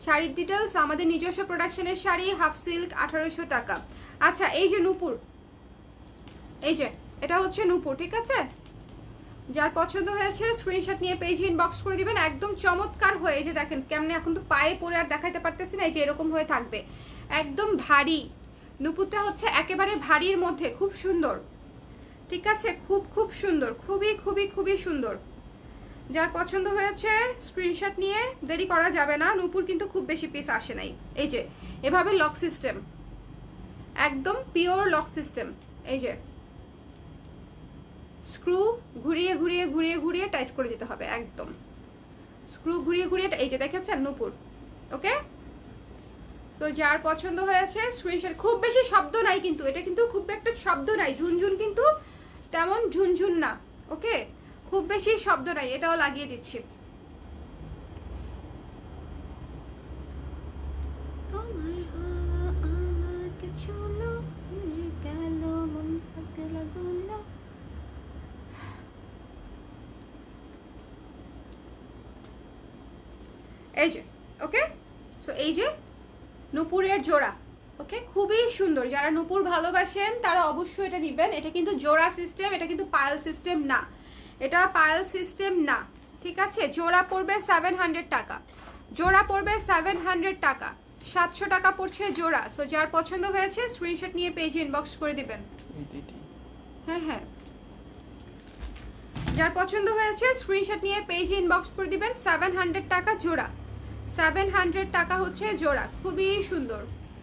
শাড়ির ডিটেলস আমাদের নিজস্ব প্রোডাকশনের শাড়ি, হাফ সিল্ক 1800 টাকা। আচ্ছা, এই যে নূপুর, এই যে এটা হচ্ছে নূপুর, ঠিক আছে। যার পছন্দ হয়েছে স্ক্রিনশট নিয়ে পেজ ইনবক্স করে দিবেন। একদম চমৎকার হয়ে, এই যে দেখেন কেমনে, এখন তো পায়ে পরে আর দেখাইতে পারতেছি না, এই যে এরকম হয়ে থাকবে, একদম ভারী। নূপুরটা হচ্ছে একেবারে ভারীর মধ্যে, খুব সুন্দর, ঠিক আছে, খুব খুব সুন্দর, খুবই খুবই খুবই সুন্দর। যার পছন্দ হয়েছে স্ক্রিনশট নিয়ে, দেরি করা যাবে না। নূপুর কিন্তু খুব বেশি পিস আসে নাই। এই যে এভাবে লক সিস্টেম, একদম পিওর লক সিস্টেম। এই যে স্ক্রু ঘুরিয়ে ঘুরিয়ে ঘুরিয়ে ঘুরিয়ে টাইট করে দিতে হবে, একদম স্ক্রু ঘুরিয়ে ঘুরিয়ে। এই যে দেখেছেন নূপুর, ওকে। সো যার পছন্দ হয়েছে স্ক্রিনশট, খুব বেশি শব্দ নাই কিন্তু, এটা কিন্তু খুব একটা শব্দ নাই, ঝুনঝুন কিন্তু তেমন ঝুনঝুন না, ওকে, খুব বেশি শব্দ নাই। এটাও লাগিয়ে দিচ্ছি। এই যে ওকে, সো এই যে নূপুরের জোড়া, ওকে, খুবই সুন্দর। যারা নূপুর ভালোবাসেন তারা অবশ্যই এটা নেবেন। এটা কিন্তু জোড়া সিস্টেম, এটা কিন্তু পায়েল সিস্টেম না, এটা পায়েল সিস্টেম না, ঠিক আছে। জোড়া পড়বে 700 টাকা, জোড়া পড়বে 700 টাকা, 700 টাকা পড়ছে জোড়া। সো যার পছন্দ হয়েছে স্ক্রিনশট নিয়ে পেজে ইনবক্স করে দিবেন। হ্যাঁ হ্যাঁ, যার পছন্দ হয়েছে স্ক্রিনশট নিয়ে পেজে ইনবক্স করে দিবেন। 700 টাকা জোড়া, 700 টাকা হচ্ছে জোড়া। খুবই সুন্দর,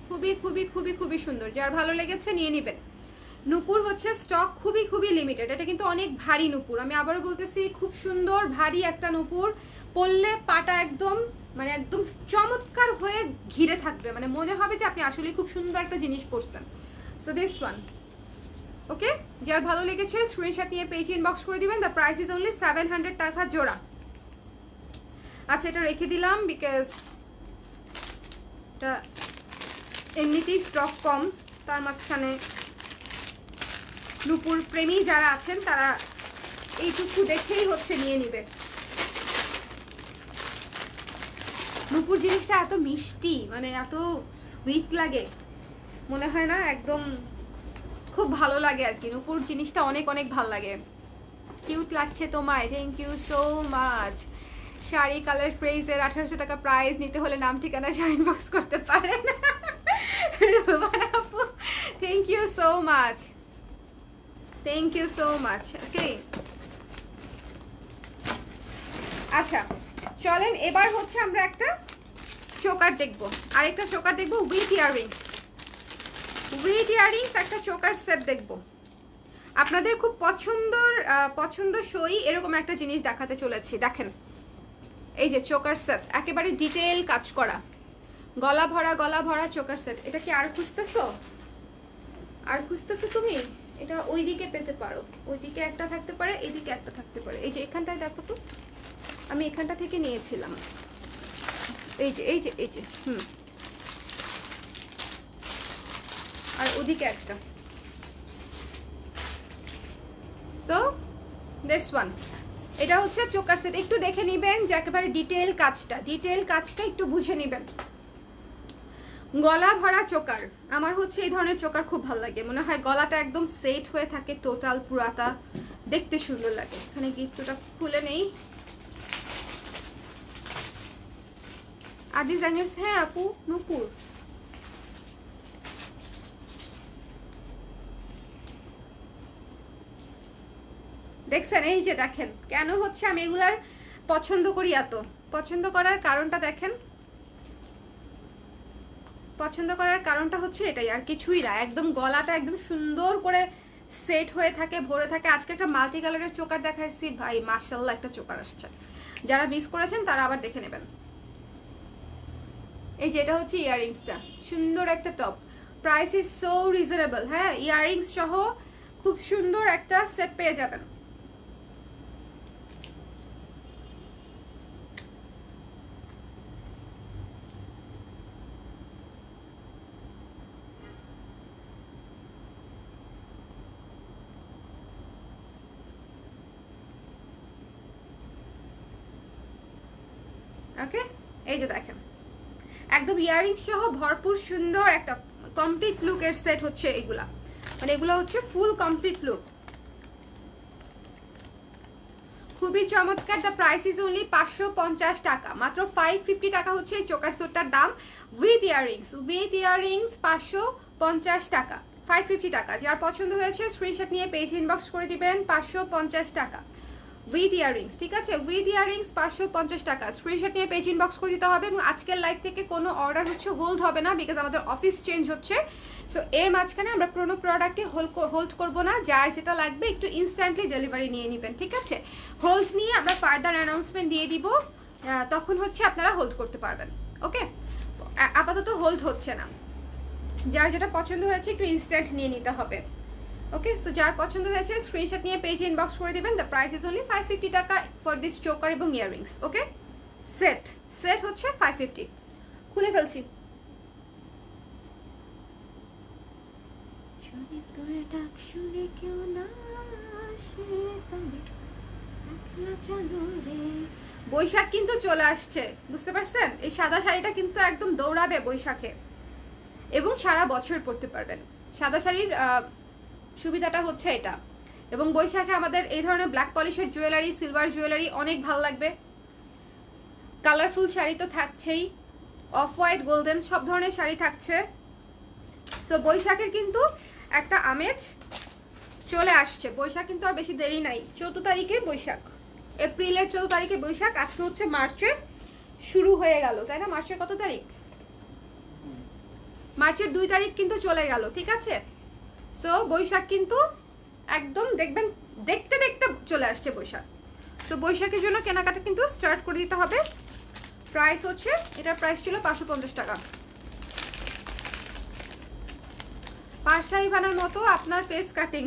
খুবই খুবই খুবই খুবই সুন্দর। যার ভালো লেগেছে নিয়ে নেবেন। নূপুর হচ্ছে স্টক খুবই খুবই লিমিটেড। এটা কিন্তু অনেক ভারী নূপুর, আমি আবারও বলতেছি, খুব সুন্দর ভারী একটা নূপুর। পরলে পাটা একদম মানে একদম চমৎকার হয়ে ঘিরে থাকবে, মানে মনে হবে যে আপনি আসলে খুব সুন্দর একটা জিনিস পরছেন। সো দিস ওয়ান, ওকে, যার ভালো লেগেছে স্ক্রিনশট নিয়ে পেজ ইনবক্স করে দিবেন। দ্য প্রাইস ইজ অনলি 700 টাকা জোড়া। আচ্ছা, এটা রেখে দিলাম বিকজ এটা এমনিতেই স্টক কম, তার মাঝখানে নূপুর প্রেমী যারা আছেন তারা এইটুকু দেখেই হচ্ছে নিয়ে নিবে। নূপুর জিনিসটা এত মিষ্টি, মানে এত সুইট লাগে, মনে হয় না একদম খুব ভালো লাগে আর কি। নূপুর জিনিসটা অনেক অনেক ভালো লাগে। কিউট লাগছে তোমায়, thank you so much. Sari colour প্রাইসের 1800 টাকা প্রাইস, নিতে হলে নাম ঠিকানা ইনবক্স করতে পারেন। Thank you so much, thank you so much. Okay আচ্ছা চলেন এবার হচ্ছে আমরা একটা চোকার দেখবো, আরেকটা চোকার দেখবো উইথ ইয়াররিংস। উইথ ইয়াররিংস একটা চোকার সেট দেখবো। আপনাদের খুব পছন্দসই এরকম একটা জিনিস দেখাতে চলেছি। দেখেন এই যে চোকার সেট, একেবারে ডিটেল কাজ করা, গলা ভরা চোকার সেট। এটা কি আর খুঁজতেছো? আর খুঁজতেছো তুমি? এটা ওইদিকে পেতে পারো, ওইদিকে একটা থাকতে পারে, এইদিকে একটা থাকতে পারে। এই যে এখানটায় দেখো তো, আমি এখানটা থেকে নিয়েছিলাম। এই যে এই যে এই যে আর ওদিকে একটা। সো দিস ওয়ান, এটা হচ্ছে চোকার সেট। একটু দেখে নিবেন যে একেবারে ডিটেল কাজটা একটু বুঝে নিবেন। গলা ভরা চোকার, আমার হচ্ছে এই ধরনের চোকার খুব ভালো লাগে, মনে হয় গলাটা একদম সেট হয়ে থাকে, টোটাল পুরাটা দেখতে সুন্দর লাগে। এখানে গিফটটা খুলে নেই। আর ডিজাইনার্স, হ্যাঁ আপু নূপুর, দেখছেন? এই যে দেখেন কেন হচ্ছে আমি এগুলার পছন্দ করি, এত পছন্দ করার কারণটা দেখেন। পছন্দ করার কারণটা হচ্ছে এটাই, আর কিছুই না। একদম গলাটা একদম সুন্দর করে সেট হয়ে থাকে, ভরে থাকে। আজকে একটা মাল্টি কালারের চোকার দেখাইছি ভাই, মাশাআল্লাহ একটা চোকার আসছে। যারা মিস করেছেন তারা আবার দেখে নেবেন। এই যে এটা হচ্ছে ইয়াররিংসটা, সুন্দর একটা top, price is so reasonable. হ্যাঁ ইয়াররিংস সহ খুব সুন্দর একটা সেট পেয়ে যাবেন। ওকে এই যে দেখেন একদম ইয়াররিং সহ ভরপুর সুন্দর একটা কমপ্লিট লুকের সেট হচ্ছে এগুলা, মানে এগুলো হচ্ছে ফুল কমপ্লিট লুক, খুবই চমৎকার। দ্য প্রাইস ইজ অনলি 550 টাকা, মাত্র 550 টাকা হচ্ছে এই চোকার সেটটার দাম উইথ ইয়াররিংস। 550 টাকা, 550 টাকা। যার পছন্দ হয়েছে স্ক্রিনশট নিয়ে পেজ ইনবক্স করে দিবেন। 550 টাকা উইথ ইয়াররিংস, ঠিক আছে? উইথ ইয়াররিংস 550 টাকা, স্ক্রিনশট নিয়ে পেজ ইনবক্স করে দিতে হবে। এবং আজকের লাইভ থেকে কোনো অর্ডার হচ্ছে হোল্ড হবে না, বিকজ আমাদের অফিস চেঞ্জ হচ্ছে। সো এর মাঝখানে আমরা কোনো প্রোডাক্টে হোল্ড করব না, যার যেটা লাগবে একটু ইনস্ট্যান্টলি ডেলিভারি নিয়ে নেবেন, ঠিক আছে? হোল্ড নিয়ে আমরা ফার্দার অ্যানাউন্সমেন্ট দিয়ে দিব, তখন হচ্ছে আপনারা হোল্ড করতে পারবেন। ওকে আপাতত হোল্ড হচ্ছে না, যার যেটা পছন্দ হয়েছে একটু ইনস্ট্যান্ট নিয়ে নিতে হবে। ওকে সো যার পছন্দ হয়েছে স্ক্রিনশট নিয়ে পেজে ইনবক্স করে দিবেন। দ্য প্রাইস ইজ অনলি 550 টাকা ফর দিস চোকার এবং ইয়াররিংস। ওকে সেট হচ্ছে 550। খুলে ফেলছি। যদি তোর ডাক শুনে কেউ না আসে তবে একলা চলো রে। বৈশাখ কিন্তু চলে আসছে, বুঝতে পারছেন? এই সাদা শাড়িটা কিন্তু একদম দৌড়াবে বৈশাখে, এবং সারা বছর পরতে পারবেন। সাদা শাড়ির সুবিধাটা হচ্ছে এটা। এবং বৈশাখে আমাদের এই ধরনের ব্ল্যাক পলিশের জুয়েলারি, সিলভার জুয়েলারি অনেক ভালো লাগবে। কালারফুল শাড়ি তো থাকছেই, অফ হোয়াইট, গোল্ডেন সব ধরনের শাড়ি থাকছে। সো বৈশাখের কিন্তু একটা আমেজ চলে আসছে। বৈশাখ কিন্তু আর বেশি দেরি নাই, 14 তারিখে বৈশাখ, এপ্রিলের 14 তারিখে বৈশাখ। আজকে হচ্ছে মার্চের শুরু হয়ে গেল, তাই না? মার্চের কত তারিখ? মার্চের 2 তারিখ কিন্তু চলে গেল, ঠিক আছে? সো বৈশাখ কিন্তু একদম দেখবেন দেখতে দেখতে চলে আসছে বৈশাখ। তো বৈশাখের জন্য কেনাকাটা কিন্তু স্টার্ট করে দিতে হবে। প্রাইস হচ্ছে, এটার প্রাইস ছিল 550 টাকা। পারশাই বানার মতো আপনার ফেস কাটিং।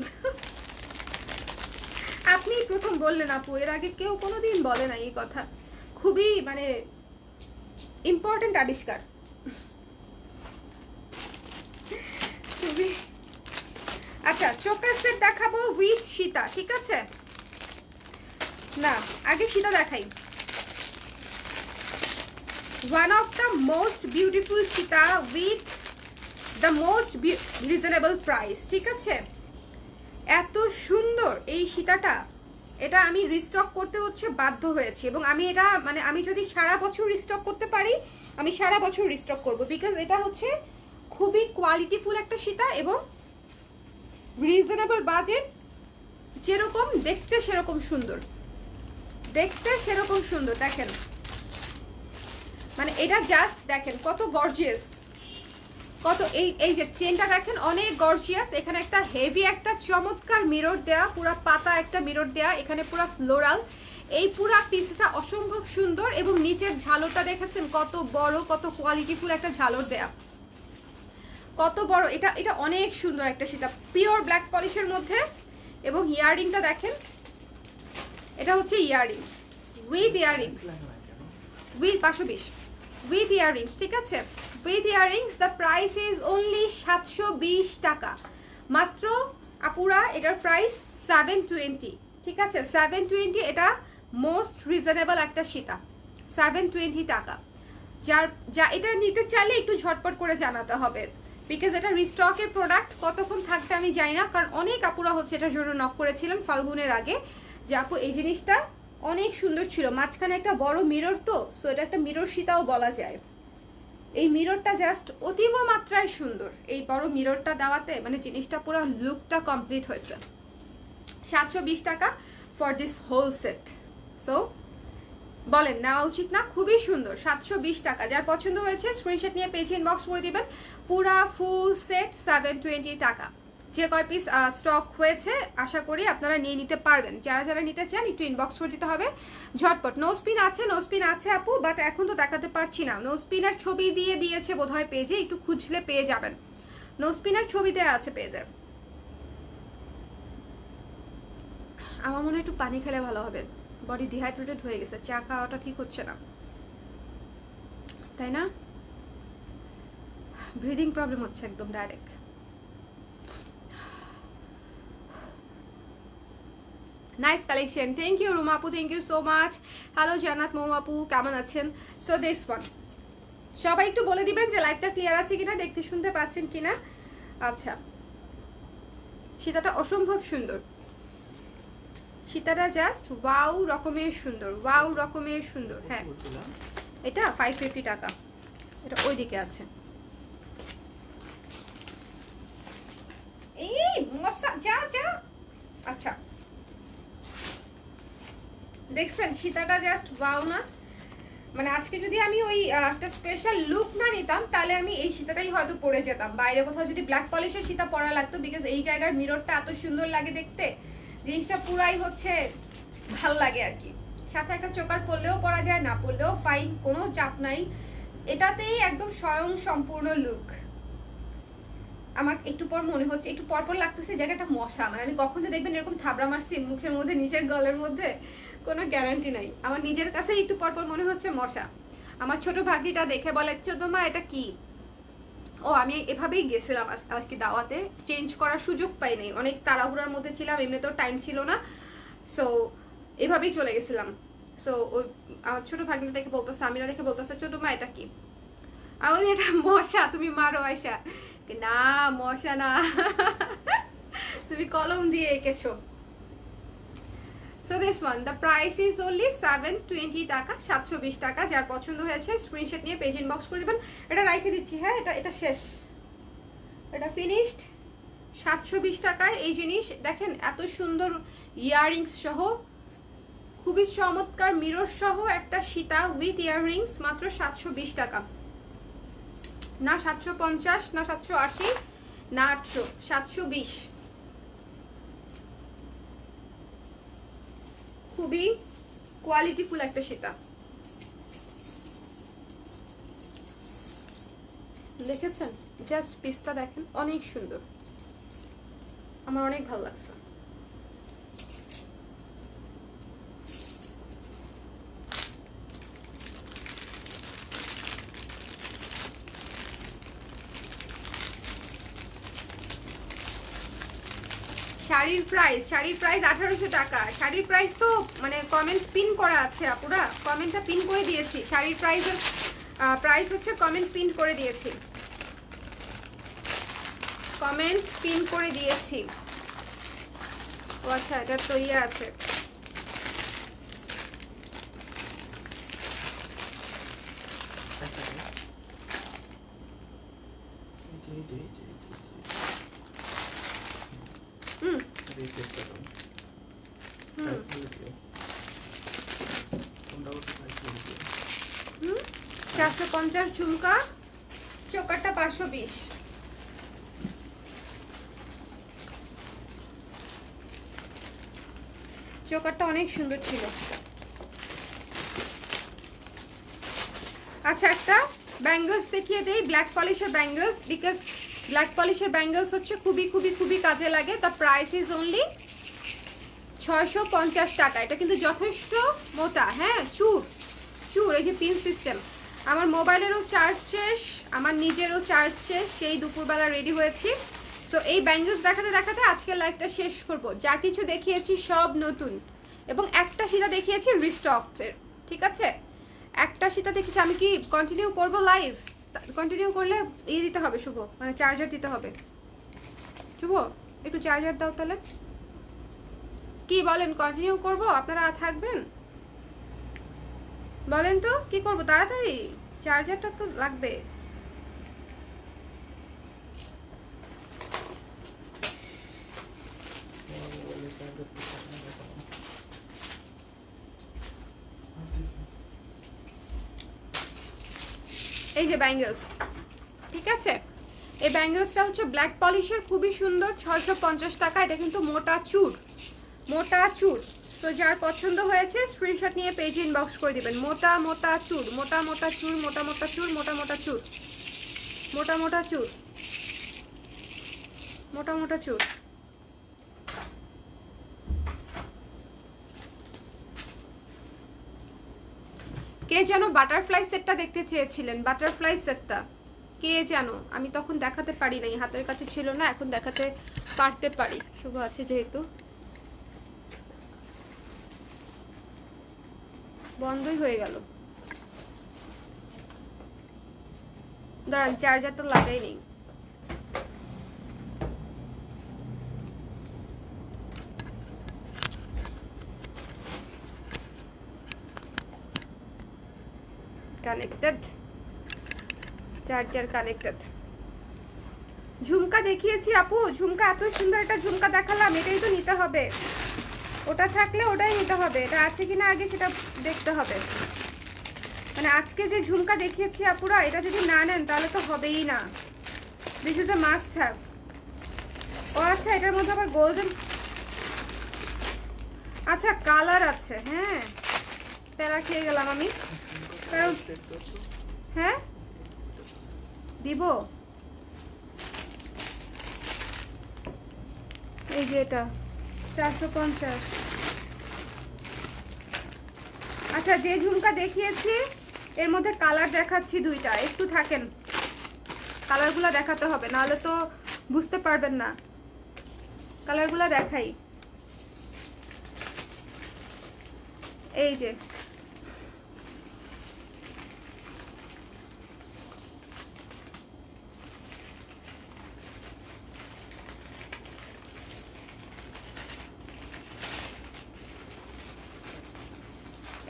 আপনি প্রথম বললেন আপু, এর আগে কেউ কোনোদিন বলে না এই কথা। খুবই মানে ইম্পর্টেন্ট আবিষ্কার। খুবই আচ্ছা চোকার সেট দেখাবো উইথ সীতা, ঠিক আছে? না আগে সীতা দেখাই। One of the most beautiful Sita with the most reasonable price. ঠিক আছে, এত সুন্দর এই সীতাটা, এটা আমি রিস্টক করতে হচ্ছে বাধ্য হয়েছি, এবং আমি এটা মানে আমি যদি সারা বছর রিস্টক করতে পারি আমি সারা বছর রিস্টক করব, বিকজ এটা হচ্ছে খুবই কোয়ালিটিফুল একটা সীতা এবং রিজনেবল বাজেট, যেরকম দেখতে সেরকম সুন্দর, দেখতে সেরকম সুন্দর। দেখেন মানে এটা জাস্ট দেখেন কত গর্জিয়াস, কত এই যে চেনটা দেখেন অনেক গর্জিয়াস, এখানে একটা হেভি একটা চমৎকার মিরর দেয়া, পুরা পাতা একটা মিরর দেয়া, এখানে পুরা ফ্লোরাল, এই পুরা পিসটা অসম্ভব সুন্দর, এবং নিচের ঝালরটা দেখেছেন কত বড়, কত কোয়ালিটিফুল একটা ঝালর দেয়া, কত বড়। এটা এটা অনেক সুন্দর একটা সীতা, পিওর ব্ল্যাক পলিশের মধ্যে। এবং ইয়াররিংটা দেখেন, এটা হচ্ছে earring with earrings, with 520 with earrings. ঠিক আছে, with earrings the price is only 720 টাকা মাত্র আপুরা, এটার প্রাইস 720। ঠিক আছে, 720, এটা মোস্ট রিজনেবল একটা সীতা, 720 টাকা। যা এটা নিতে চাইলে একটু ঝটপট করে জানাতে হবে, বিকজ এটা রিস্টকের প্রোডাক্ট, কতক্ষণ থাকবে আমি জানি না, কারণ অনেক আপুরা হচ্ছে এটার জন্য নক করেছিলেন ফাল্গুনের আগে যে আপু এই জিনিসটা অনেক সুন্দর ছিল, মাঝখানে একটা বড় মিরর, তো সো এটা একটা মিরর সীতাও বলা যায়। এই মিররটা জাস্ট অতীব মাত্রায় সুন্দর, এই বড় মিররটা দেওয়াতে মানে জিনিসটা পুরো লুকটা কমপ্লিট হয়েছে। 720 টাকা for this whole set. So বলেন নেওয়া উচিত না? খুবই সুন্দর, 720 টাকা। যার পছন্দ হয়েছে স্ক্রিনশট নিয়ে পেজে ইনবক্স করে দিবেন। পুরা ফুল সেট 720 টাকা। যে কয় পিস স্টক হয়েছে আশা করি আপনারা নিয়ে নিতে পারবেন। যারা যারা নিতে চান একটু ইনবক্স করে দিতে হবে ঝটপট। নো স্পিন আছে, নো স্পিন আছে আপু, বাট এখন তো দেখাতে পারছি না। নো স্পিনার ছবি দিয়ে দিয়েছে বোধহয় পেজে, একটু খুঁজলে পেয়ে যাবেন। নো স্পিনার ছবি দেওয়া আছে পেজে। আমার মনে হয় একটু পানি খেলে ভালো হবে, বডি ডিহাইড্রেটেড হয়ে গেছে, চা খাওয়াটা ঠিক হচ্ছে না, তাই না? ব্রিদিং প্রবলেম হচ্ছে একদম direct. Nice collection, thank you Ruma আপু, thank you so much. Hello Jannat Mou আপু, কেমন আছেন? সো দিস ওয়ান সবাই একটু বলে দিবেন যে লাইভটা ক্লিয়ার আছে কিনা, দেখতে শুনতে পাচ্ছেন কিনা। আচ্ছা, সীতাটা অসম্ভব সুন্দর, সীতাটা জাস্ট ওয়াও রকমের সুন্দর, ওয়াও রকমের সুন্দর। হ্যাঁ এটা 550 টাকা, এটা ওইদিকে আছে। এই মশা যা যা। আচ্ছা দেখছেন সীতাটা জাস্ট ওয়াও না? মানে আজকে যদি আমি ওই একটা স্পেশাল লুক না নিতাম তাহলে আমি এই সীতাটাই হয়তো পরে যেতাম। বাইরে কোথাও যদি ব্ল্যাক পলিশের সীতা পরা লাগতো, বিকজ এই জায়গার মিররটা এত সুন্দর লাগে দেখতে, জিনিসটা পুরাই হচ্ছে ভাল লাগে আর কি। সাথে একটা চোকার পরলেও পরা যায়, না পরলেও ফাইন, কোনো চাপ নাই, এটাতেই একদম স্বয়ং সম্পূর্ণ লুক। আমার একটু পর মনে হচ্ছে, একটু পর পর লাগতেছে জায়গাটা মশা, মানে আমি কখন যে দেখবেন এরকম থাবড়া মারছি মুখের মধ্যে, নিচের গলার মধ্যে, কোনো গ্যারান্টি নাই। আমার নিজের কাছে একটু পর পর মনে হচ্ছে মশা। আমার ছোট ভাগ্নিটা দেখে বলে, চোদ্দ মা এটা কি? ও আমি এভাবেই গেছিলাম আজকে দাওয়াতে, চেঞ্জ করার সুযোগ পাই নাই, অনেক তাড়াহুড়ার মধ্যে ছিলাম, এমনিতেও টাইম ছিল না, সো এভাবেই চলে গেছিলাম। সো ওই আমার ছোট ভাগ্নিটা দেখে বলতেছে, আমিরা দেখে বলতেছে, চোদ্দ মা এটা কি? আমি বলি এটা মশা, তুমি মারো আয়সা। না মশা না, তুমি কলম দিয়ে এঁকেছো। So this one, the price is only 720 টাকা, 720 টাকা। যার পছন্দ হয়েছে স্ক্রিনশট নিয়ে পেজ ইনবক্স করে দিবেন। এটা রাইখে দিচ্ছি, হ্যাঁ এটা শেষ, এটা ফিনিশড। 720 টাকায় এই জিনিস দেখেন, এত সুন্দর ইয়াররিংস সহ, খুবই চমৎকার মিরর সহ একটা সীতা উইথ ইয়াররিংস, মাত্র 720 টাকা। না 750, না 780, না 800, 720। খুবই কোয়ালিটিফুল একটা সীতা, দেখেছেন? জাস্ট পিসটা দেখেন, অনেক সুন্দর, আমার অনেক ভালো লাগছে। শাড়ির প্রাইস 1800 টাকা। শাড়ির প্রাইস তো মানে কমেন্ট পিন করা আছে আপুরা, কমেন্টটা পিন করে দিয়েছি। শাড়ির প্রাইস প্রাইস হচ্ছে কমেন্ট পিন করে দিয়েছি, কমেন্ট পিন করে দিয়েছি। ও আচ্ছা, এটা তো ইয়ে আছে। হুম হুম 450 ঝুমকা, চোকারটা 520। চোকারটা অনেক সুন্দর ছিল। আচ্ছা, একটা ব্যাঙ্গলস দেখিয়ে দেই, ব্ল্যাক পলিশের ব্যাঙ্গলস, বিকজ ব্ল্যাক পলিশের ব্যাঙ্গলস হচ্ছে খুবই খুবই খুবই কাজে লাগে। দ্য প্রাইস ইজ অনলি 650 টাকা। এটা কিন্তু যথেষ্ট মোটা, হ্যাঁ, চুর চুর। এই যে পিন সিস্টেম, আমার মোবাইলেরও চার্জ শেষ, আমার নিজেরও চার্জ শেষ, সেই দুপুরবেলা রেডি হয়েছি। সো এই ব্যাঙ্গলস দেখাতে দেখাতে আজকের লাইভটা শেষ করব। যা কিছু দেখিয়েছি সব নতুন, এবং একটা সীতা দেখিয়েছি রিস্টকের, ঠিক আছে? একটা সীতা দেখেছি। আমি কি কন্টিনিউ করব লাইভ? কন্টিনিউ করলে ইয়ে দিতে হবে শুভ, মানে চার্জার দিতে হবে। শুভ একটু চার্জার দাও তাহলে। কি বলেন, কন্টিনিউ করব? আপনারা থাকবেন? বলেন তো কি করব, তাড়াতাড়ি চার্জারটা তো লাগবে। এই যে ব্যাঙ্গলস, ঠিক আছে? এই ব্যাঙ্গলসটা হচ্ছে ব্ল্যাক পলিশের, খুবই সুন্দর, 650 টাকা। এটা কিন্তু মোটা চুর, মোটা চুর। তো যার পছন্দ হয়েছে স্ক্রিনশট নিয়ে পেজে ইনবক্স করে দিবেন। মোটা মোটা চুর, মোটা মোটা চুর, মোটা মোটা চুর, মোটা মোটা চুর, মোটা মোটা চুর, মোটা মোটা চুর। কে যেন বাটারফ্লাই সেটটা দেখতে চেয়েছিলেন, বাটারফ্লাই সেটটা কে যেন, আমি তখন দেখাতে পারি নাই, হাতের কাছে ছিল না, এখন দেখাতে পারতে পারি। শুভ আছে যেহেতু, বন্ধই হয়ে গেল। দাঁড়ান, চার্জারটা লাগাই নেই। Connected, charger connected. ঝুমকা দেখিয়েছি আপু, ঝুমকা এত সুন্দর একটা ঝুমকা দেখালাম, এটাই তো নিতে হবে। ওটা থাকলে ওটাই নিতে হবে, এটা আছে কিনা আগে সেটা দেখতে হবে। মানে আজকে যে ঝুমকা দেখিয়েছি আপুরা, এটা যদি না নেন তাহলে তো হবেই না। This is a must have. ও আচ্ছা, এটার মধ্যে আবার গোল্ডেন, আচ্ছা কালার আছে, হ্যাঁ প্যারা খেয়ে গেলাম আমি, কারণ হ্যাঁ দিব। এই যে এটা 450। আচ্ছা, যে ঝুমকা দেখিয়েছি এর মধ্যে কালার দেখাচ্ছি দুইটা, একটু থাকেন, কালারগুলো দেখাতে হবে, নাহলে তো বুঝতে পারবেন না। কালারগুলো দেখাই, এই যে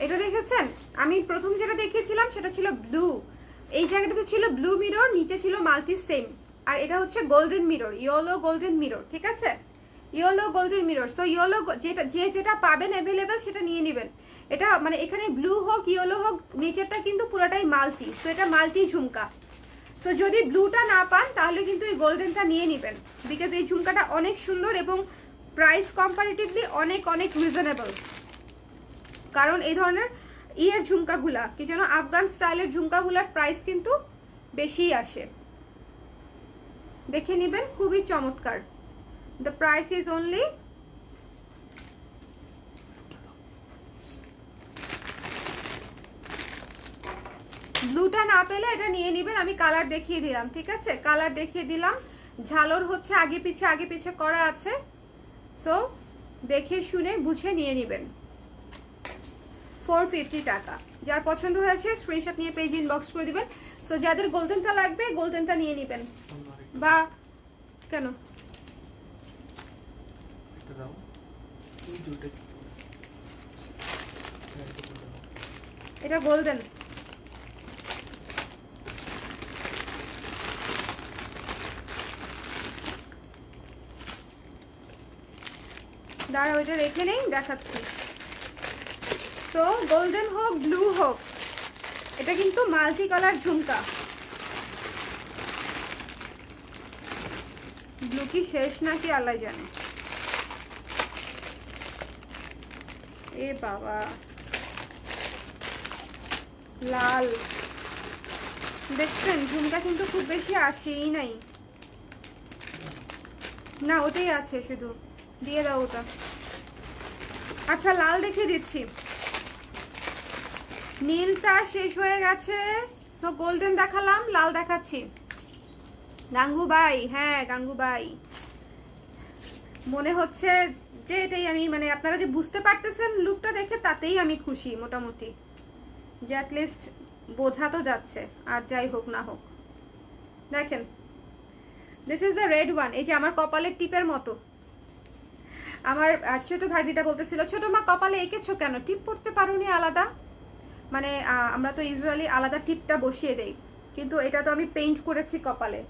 এটা দেখেছেন? আমি প্রথম যেটা দেখিয়েছিলাম সেটা ছিল ব্লু, এই জায়গাটাতে ছিল ব্লু মিরর, নিচে ছিল মাল্টি সেম, আর এটা হচ্ছে golden mirror, yellow golden mirror, ঠিক আছে? Yellow golden mirror. So yellow যেটা যেটা পাবেন অ্যাভেলেবেল সেটা নিয়ে নেবেন। এটা মানে এখানে ব্লু হোক ইয়েলো হোক, নিচেরটা কিন্তু পুরোটাই মাল্টি, তো এটা মাল্টি ঝুমকা। তো যদি ব্লুটা না পান তাহলে কিন্তু এই গোল্ডেনটা নিয়ে নেবেন, বিকজ এই ঝুমকাটা অনেক সুন্দর এবং প্রাইস কম্পারেটিভলি অনেক অনেক রিজনেবল। কারণ এই ধরনের ইয়ের ঝুমকাগুলা কি যেন আফগান স্টাইলের ঝুমকাগুলার প্রাইস কিন্তু বেশিই আসে, দেখে নেবেন, খুবই চমৎকার। দ্য প্রাইস ইজ অনলি ব্লুটা না পেলে এটা নিয়ে নেবেন। আমি কালার দেখিয়ে দিলাম, ঠিক আছে? কালার দেখিয়ে দিলাম, ঝালর হচ্ছে আগে পিছে করা আছে, সো দেখে শুনে বুঝে নিয়ে নেবেন। 450 টাকা। যার পছন্দ হয়েছে স্ক্রিনশট নিয়ে পেজ ইনবক্স করে দিবেন। সো যাদের গোল্ডেনটা লাগবে গোল্ডেনটা নিয়ে নেবেন। বা কেন এটা গোল্ডেন, দাঁড়া ওইটা রেখে নেই দেখাচ্ছি। তো গোল্ডেন হোক ব্লু হোক, এটা কিন্তু মাল্টি কালার ঝুমকা। ব্লু কি শেষ নাকি আল্লাহ জানে। এ বাবা লাল দেখছেন, ঝুমকা কিন্তু খুব বেশি আসেই নাই। না ওটাই আছে, শুধু দিয়ে দাও ওটা। আচ্ছা লাল দেখিয়ে দিচ্ছি, নীলটা শেষ হয়ে গেছে। সো গোল্ডেন দেখালাম, লাল দেখাচ্ছি। গাঙ্গুবাই, হ্যাঁ গাঙ্গুবাই, মনে হচ্ছে যে এটাই আমি, মানে আপনারা যে বুঝতে পারতেছেন লুকটা দেখে তাতেই আমি খুশি মোটামুটি, যে অ্যাটলিস্ট বোঝা তো যাচ্ছে। আর যাই হোক না হোক, দেখেন this is the red one. এই যে আমার কপালের টিপের মতো। আমার ছোট ভাইটা বলতেছিল, ছোট মা কপালে এঁকেছো কেন, টিপ পড়তে পারোনি আলাদা? মানে আমরা তো ইউজুয়ালি আলাদা টিপটা বসিয়ে দেই, কিন্তু এটা তো আমি পেইন্ট করেছি কপালে,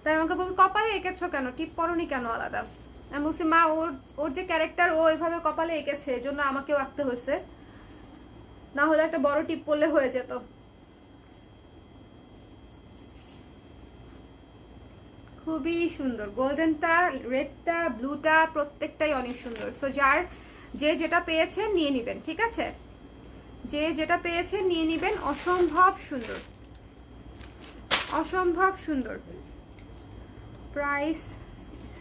তাই আমাকে বল কপালে এঁকেছো কেন, টিপ পরনি কেন আলাদা? আমি বলছি মা ওর যে ক্যারেক্টার ও এভাবে কপালে এঁকেছে, এজন্য আমাকেও আঁকতে হয়েছে, না হলে একটা বড় টিপ পরলে হয়ে যেত। খুবই সুন্দর গোল্ডেনটা, রেডটা, ব্লুটা প্রত্যেকটাই অনেক সুন্দর। সো যার যে যেটা পেয়েছেন নিয়ে নেবেন, ঠিক আছে? যে যেটা পেয়েছেন নিয়ে নেবেন। অসম্ভব সুন্দর, অসম্ভব সুন্দর। প্রাইস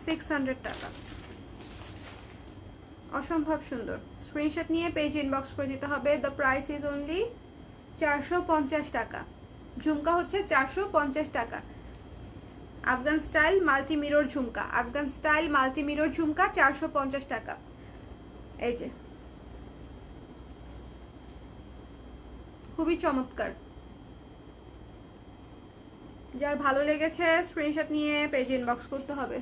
600 টাকা, অসম্ভব সুন্দর। স্ক্রিনশট নিয়ে পেজ ইনবক্স করে দিতে হবে। দ্য প্রাইস ইজ অনলি 450 টাকা। ঝুমকা হচ্ছে 450 টাকা। আফগান স্টাইল মাল্টি মিরর ঝুমকা, আফগান স্টাইল মাল্টি মিরর ঝুমকা 450 টাকা। এই যে খুবই চমৎকার। যার ভালো লেগেছে স্ক্রিনশট নিয়ে পেজ ইনবক্স করতে হবে।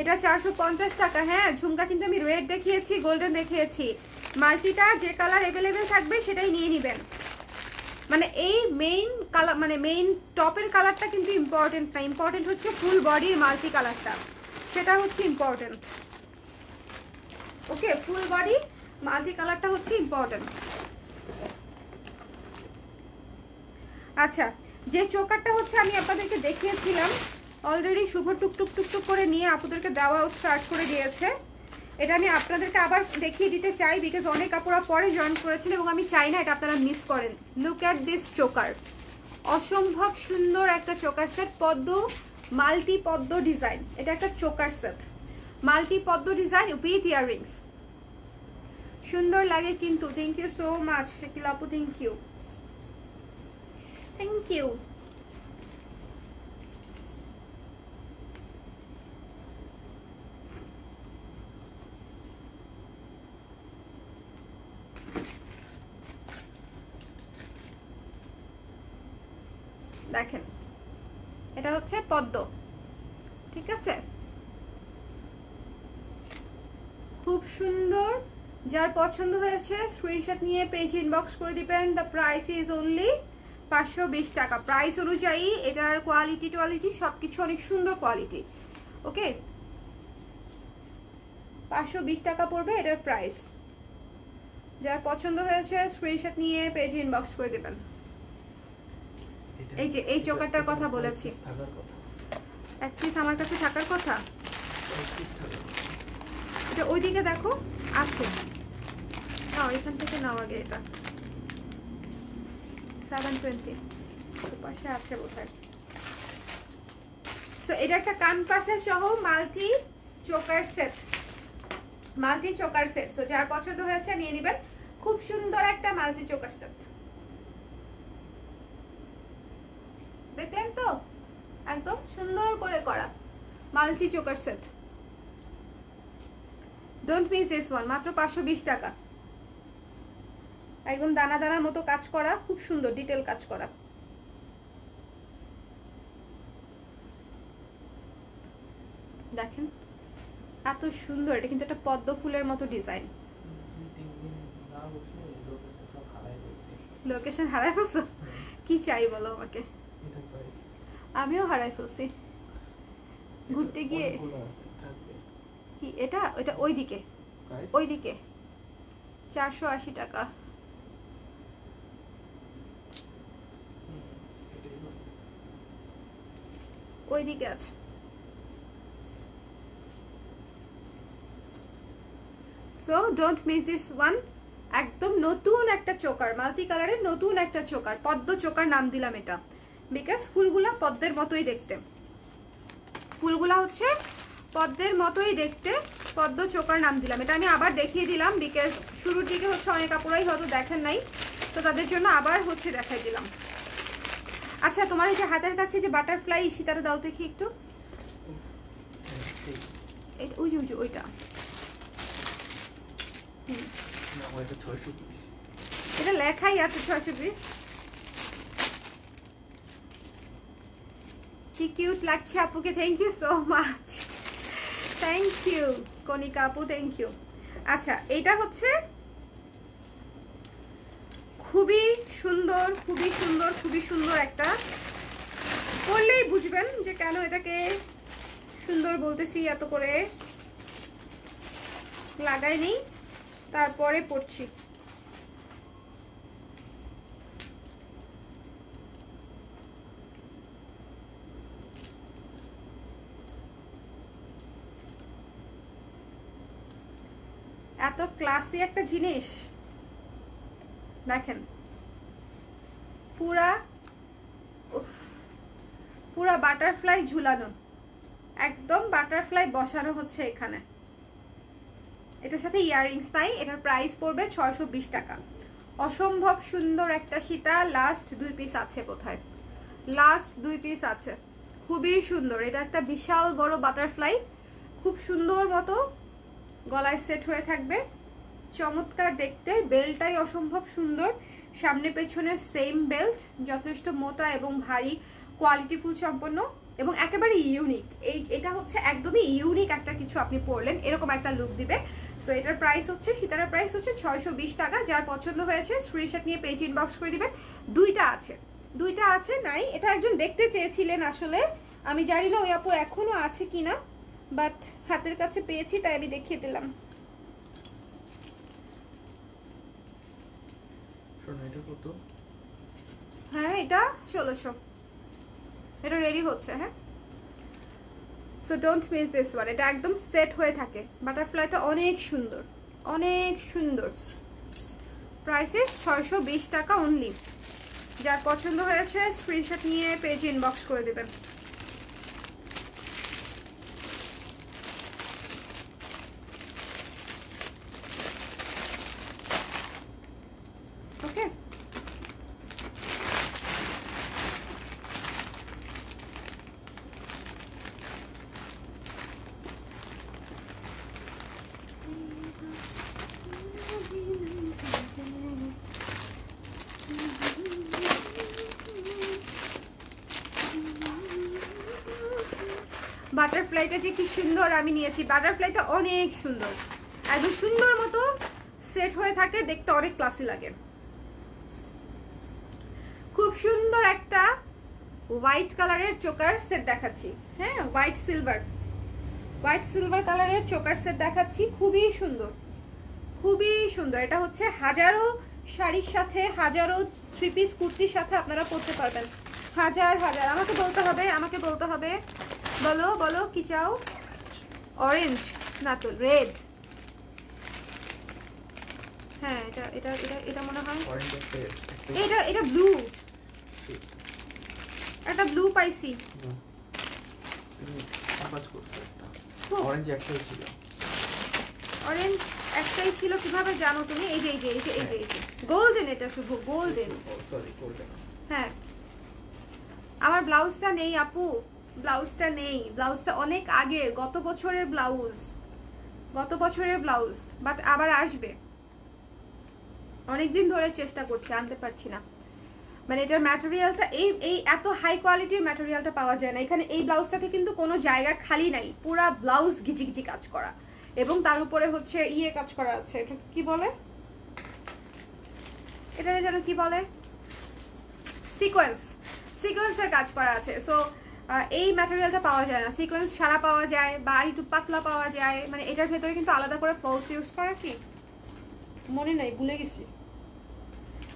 এটা 450 টাকা। হ্যাঁ ঝুমকা কিন্তু আমি রেড দেখিয়েছি, গোল্ডেন দেখিয়েছি। মাল্টিটা যে কালার অ্যাভেলেবেল থাকবে সেটাই নিয়ে নেবেন। মানে এই মেইন কালার, মানে মেইন টপের কালারটা কিন্তু ইম্পর্টেন্ট না, ইম্পর্টেন্ট হচ্ছে ফুল বডির মাল্টি কালারটা, সেটা হচ্ছে ইম্পর্টেন্ট। ওকে, ফুল বডি মাল্টি কালারটা হচ্ছে ইম্পর্টেন্ট। আচ্ছা, যে চোকারটা হচ্ছে আমি আপনাদেরকে দেখিয়েছিলাম অলরেডি, শুভ টুকটুক টুকটুক করে নিয়ে আপুদেরকে দেওয়াও স্টার্ট করে দিয়েছে। এটা আমি আপনাদেরকে আবার দেখিয়ে দিতে চাই, বিকজ অনেক আপুরা পরে জয়েন করেছেন এবং আমি চাই না এটা আপনারা মিস করেন। লুক অ্যাট দিস চোকার, অসম্ভব সুন্দর একটা চোকার সেট, পদ্ম মাল্টি পদ্ম ডিজাইন। এটা একটা চোকার সেট, মাল্টি পদ্ম ডিজাইন উইথ ইয়াররিংস। সুন্দর লাগে কিন্তু। Thank you so much Shakil আপু, থ্যাংক ইউ, থ্যাংক ইউ। দেখেন এটা হচ্ছে পদ্ম, ঠিক আছে? খুব সুন্দর। যার পছন্দ হয়েছে স্ক্রিনশট নিয়ে পেজ ইনবক্স করে দিবেন। দ্য প্রাইস ইজ অনলি 520 টাকা। প্রাইস অনুযায়ী এটার কোয়ালিটি সবকিছু অনেক সুন্দর কোয়ালিটি। ওকে, 520 টাকা পড়বে এটার প্রাইস। যার পছন্দ হয়েছে স্ক্রিনশট নিয়ে পেজ ইনবক্স করে দিবেন। এই যে এই চোকারটার কথা বলেছি, এক পিস আমার কাছে থাকার কথা। এটা ওইদিকে দেখো আছে, নাও এখান থেকে নাও আগে। এটা 720 পাশে আছে বোধহয়। সো এটা একটা কান পাশা সহ multi choker set, multi choker set. So যার পছন্দ হয়েছে নিয়ে নেবেন। খুব সুন্দর একটা মাল্টি চোকার সেট, দেখলেন তো? একদম সুন্দর করে করা multi choker set. Don't miss this one, মাত্র 520 টাকা। একদম দানা দানার মতো কাজ করা, খুব সুন্দর ডিটেল কাজ করা। দেখেন এত সুন্দর, এটা কিন্তু একটা পদ্ম ফুলের মতো ডিজাইন। লোকেশন হারাই ফেলছো? কি চাই বলো আমাকে, আমিও হারাই ফেলছি ঘুরতে গিয়ে। কি এটা? ওইটা ওইদিকে, ওইদিকে 480 টাকা। ওইদিকে আছে। So don't miss this one. একদম নতুন একটা চোকার, মাল্টি কালারের নতুন একটা চোকার, পদ্ম চোকার নাম দিলাম এটা বিকজ ফুলগুলা পদ্মের মতোই দেখতে। ফুলগুলা হচ্ছে পদ্মের মতোই দেখতে, পদ্ম চোকার নাম দিলাম এটা। আমি আবার দেখিয়ে দিলাম বিকজ শুরুর দিকে হচ্ছে অনেক আপুরাই হয়তো দেখেন নাই, তো তাদের জন্য আবার হচ্ছে দেখাই দিলাম। আচ্ছা তোমার এই যে হাতের কাছে যে বাটারফ্লাই সীতারা দাও দেখি একটু। ওই যে ওই যে ওইটা, এটা লেখাই আছে 620। কি কিউট লাগছে আপুকে, thank you so much, thank you Konika আপু, থ্যাংক ইউ। আচ্ছা এটা হচ্ছে খুবই সুন্দর, খুবই সুন্দর, খুবই সুন্দর একটা, পড়লেই বুঝবেন যে কেন এটাকে সুন্দর বলতেছি। এত করে লাগাইনি, তারপরে পড়ছি। এত ক্লাসি একটা জিনিস দেখেন, পুরা পুরা বাটারফ্লাই ঝুলানো, একদম বাটারফ্লাই বসানো হচ্ছে এখানে। এটার সাথে ইয়াররিংস নাই। এটার প্রাইস পড়বে 620 টাকা। অসম্ভব সুন্দর একটা সীতা, লাস্ট 2 পিস আছে বোধহয়, লাস্ট 2 পিস আছে। খুবই সুন্দর, এটা একটা বিশাল বড় বাটারফ্লাই, খুব সুন্দর মতো গলায় সেট হয়ে থাকবে, চমৎকার দেখতে। বেল্টটাই অসম্ভব সুন্দর, সামনে পেছনে সেম বেল্ট, যথেষ্ট মোটা এবং ভারী, কোয়ালিটিফুল সম্পন্ন এবং একেবারে ইউনিক। এটা হচ্ছে একদমই ইউনিক একটা কিছু আপনি পরলেন, এরকম একটা লুক দিবে। সো এটার প্রাইস হচ্ছে, সীতারার প্রাইস হচ্ছে 620 টাকা। যার পছন্দ হয়েছে স্ক্রিনশট নিয়ে পেজ ইনবক্স করে দিবেন। দুইটা আছে, দুইটা আছে নাই, এটা একজন দেখতে চেয়েছিলেন আসলে, আমি জানি না ওই আপু এখনো আছে কিনা, বাট হাতের কাছে পেয়েছি তাই আমি দেখিয়ে দিলাম। হ্যাঁ এটা 1600, এটা রেডি হচ্ছে। হ্যাঁ so don't miss this one, এটা একদম সেট হয়ে থাকে। বাটারফ্লাইটা অনেক সুন্দর, অনেক সুন্দর। প্রাইসেস 620 টাকা অনলি। যার পছন্দ হয়েছে স্ক্রিনশট নিয়ে পেজ ইনবক্স করে দেবেন। ওকে বাটারফ্লাইটা যে কি সুন্দর আমি নিয়েছি, বাটারফ্লাইটা অনেক সুন্দর, একদম সুন্দর মতো সেট হয়ে থাকে, দেখতে অনেক ক্লাসি লাগে। খুব সুন্দর একটা হোয়াইট কালারের চোকার সেট দেখাচ্ছি। হ্যাঁ হোয়াইট সিলভার কালারের চোকার সেট দেখাচ্ছি, খুবই সুন্দর, খুবই সুন্দর। এটা হচ্ছে হাজারো শাড়ির সাথে, হাজারো 3 পিস কুর্তির সাথে আপনারা পরতে পারবেন, হাজার হাজার। আমাকে বলতে হবে, আমাকে বলতে হবে, বলো বলো কি চাও? অরেঞ্জ না তো রেড। হ্যাঁ এটা এটা এটা এটা মনে হয় এটা, এটা ব্লু, একটা ব্লু পাইছি। অরেঞ্জ একটাই ছিল, অরেঞ্জ একটাই ছিল কিভাবে জানো তুমি? এই যে এই যে এই যে এই যে এই যে গোল্ডেন, এটা শুভ গোল্ডেন। Sorry golden. হ্যাঁ আমার ব্লাউজটা নেই আপু, ব্লাউজটা নেই, ব্লাউজটা অনেক আগের, গত বছরের ব্লাউজ, বাট আবার আসবে। অনেকদিন ধরে চেষ্টা করছি, আনতে পারছি না। মানে এটার ম্যাটেরিয়ালটা এই এই এত হাই কোয়ালিটির ম্যাটেরিয়ালটা পাওয়া যায় না এখানে। এই ব্লাউজটাতে কিন্তু কোনো জায়গা খালি নাই, পুরা ব্লাউজ ঘিচিঘিচি কাজ করা, এবং তার উপরে হচ্ছে ইয়ে কাজ করা আছে, এটা কি বলে, এটা যেন কি বলে, সিকোয়েন্সের কাজ করা আছে। সো এই ম্যাটেরিয়ালটা পাওয়া যায় না, সিকোয়েন্স সারা পাওয়া যায় বা একটু পাতলা পাওয়া যায়। মানে এটার ভেতরে কিন্তু আলাদা করে ফলস ইউজ করা, কি মনে নাই, ভুলে গেছি,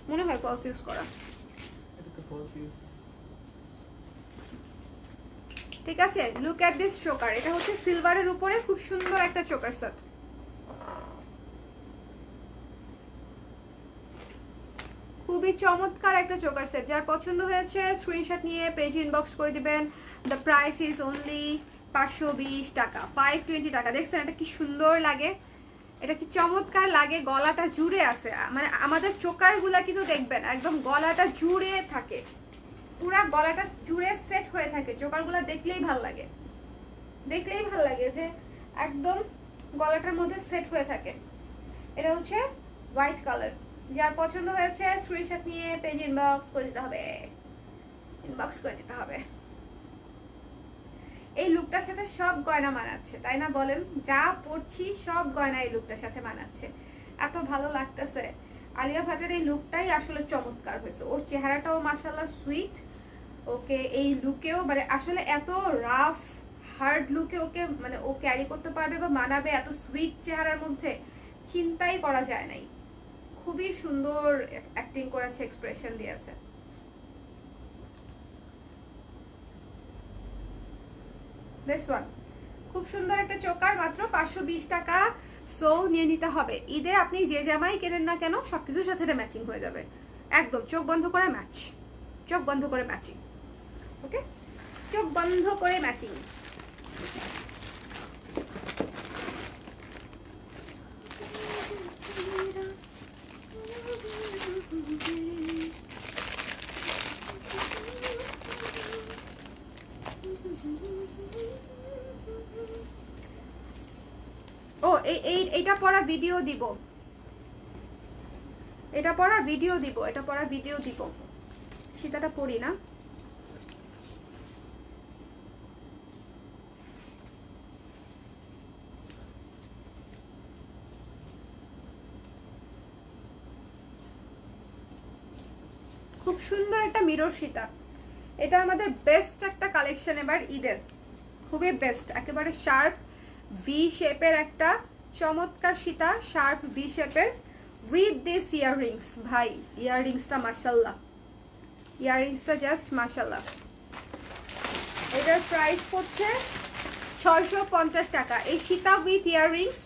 মনে হয় ফলস ইউজ করা। এটা তো ফলস ইউজ। ঠিক আছে, লুক এট দিস চোকার। এটা হচ্ছে সিলভারের উপরে খুব সুন্দর একটা চোকার সেট। খুবই চমৎকার একটা চোকার সেট। যার পছন্দ হয়েছে স্ক্রিনশট নিয়ে পেজ ইনবক্স করে দিবেন। দ্য প্রাইস ইজ অনলি 520 টাকা, 520 টাকা। দেখছেন এটা কি সুন্দর লাগে, এটা কি চমৎকার লাগে, গলাটা জুড়ে আছে। মানে আমাদের চোকারগুলা কিন্তু দেখবেন একদম গলাটা জুড়ে থাকে, পুরা গলাটা জুড়ে সেট হয়ে থাকে। চোকারগুলা দেখলেই ভাল লাগে, যে একদম গলাটার মধ্যে সেট হয়ে থাকে। এটা হচ্ছে হোয়াইট কালার। যার পছন্দ হয়েছে স্ক্রিনশট নিয়ে পেজ ইনবক্স করে দিতে হবে, এই লুকটার সাথে সব গয়না মানাচ্ছে, তাই না বলেন? যা পরছি সব গয়না এই লুকটার সাথে মানাচ্ছে, এত ভালো লাগতেছে। আলিয়া ভাটের এই লুকটাই আসলে চমৎকার হয়েছে। ওর চেহারাটাও মাশাআল্লাহ সুইট, ওকে এই লুকেও মানে আসলে এত রাফ হার্ড লুকে ওকে মানে ও ক্যারি করতে পারবে বা মানাবে এত সুইট চেহারার মধ্যে, চিন্তাই করা যায় নাই। খুবই সুন্দর অ্যাক্টিং করেছে, এক্সপ্রেশন দিয়েছে। দিস ওয়ান খুব সুন্দর একটা চোকার, মাত্র 520 টাকা। সো নিয়ে নিতে হবে। ঈদে আপনি যে জামাই কেনেন না কেন সবকিছুর সাথে এটা ম্যাচিং হয়ে যাবে, একদম চোখ বন্ধ করে ম্যাচ, চোখ বন্ধ করে ম্যাচিং। ওকে, চোখ বন্ধ করে ম্যাচিং। ও এইটা পড়া ভিডিও দিব, এটা পড়া ভিডিও দিব। সীতাটা পড়ি না। খুব সুন্দর একটা মিরর সীতা, এটা আমাদের বেস্ট একটা কালেকশন এবার ঈদের, খুবই বেস্ট। একেবারে শার্প ভি শেপের একটা চমৎকার সীতা, শার্প ভি শেপের উইথ দিস ইয়াররিংস। ভাই ইয়াররিংসটা মাশাআল্লাহ, ইয়াররিংসটা জাস্ট মাশাআল্লাহ। এটার প্রাইস পড়ছে 650 টাকা। এই Sita with earrings,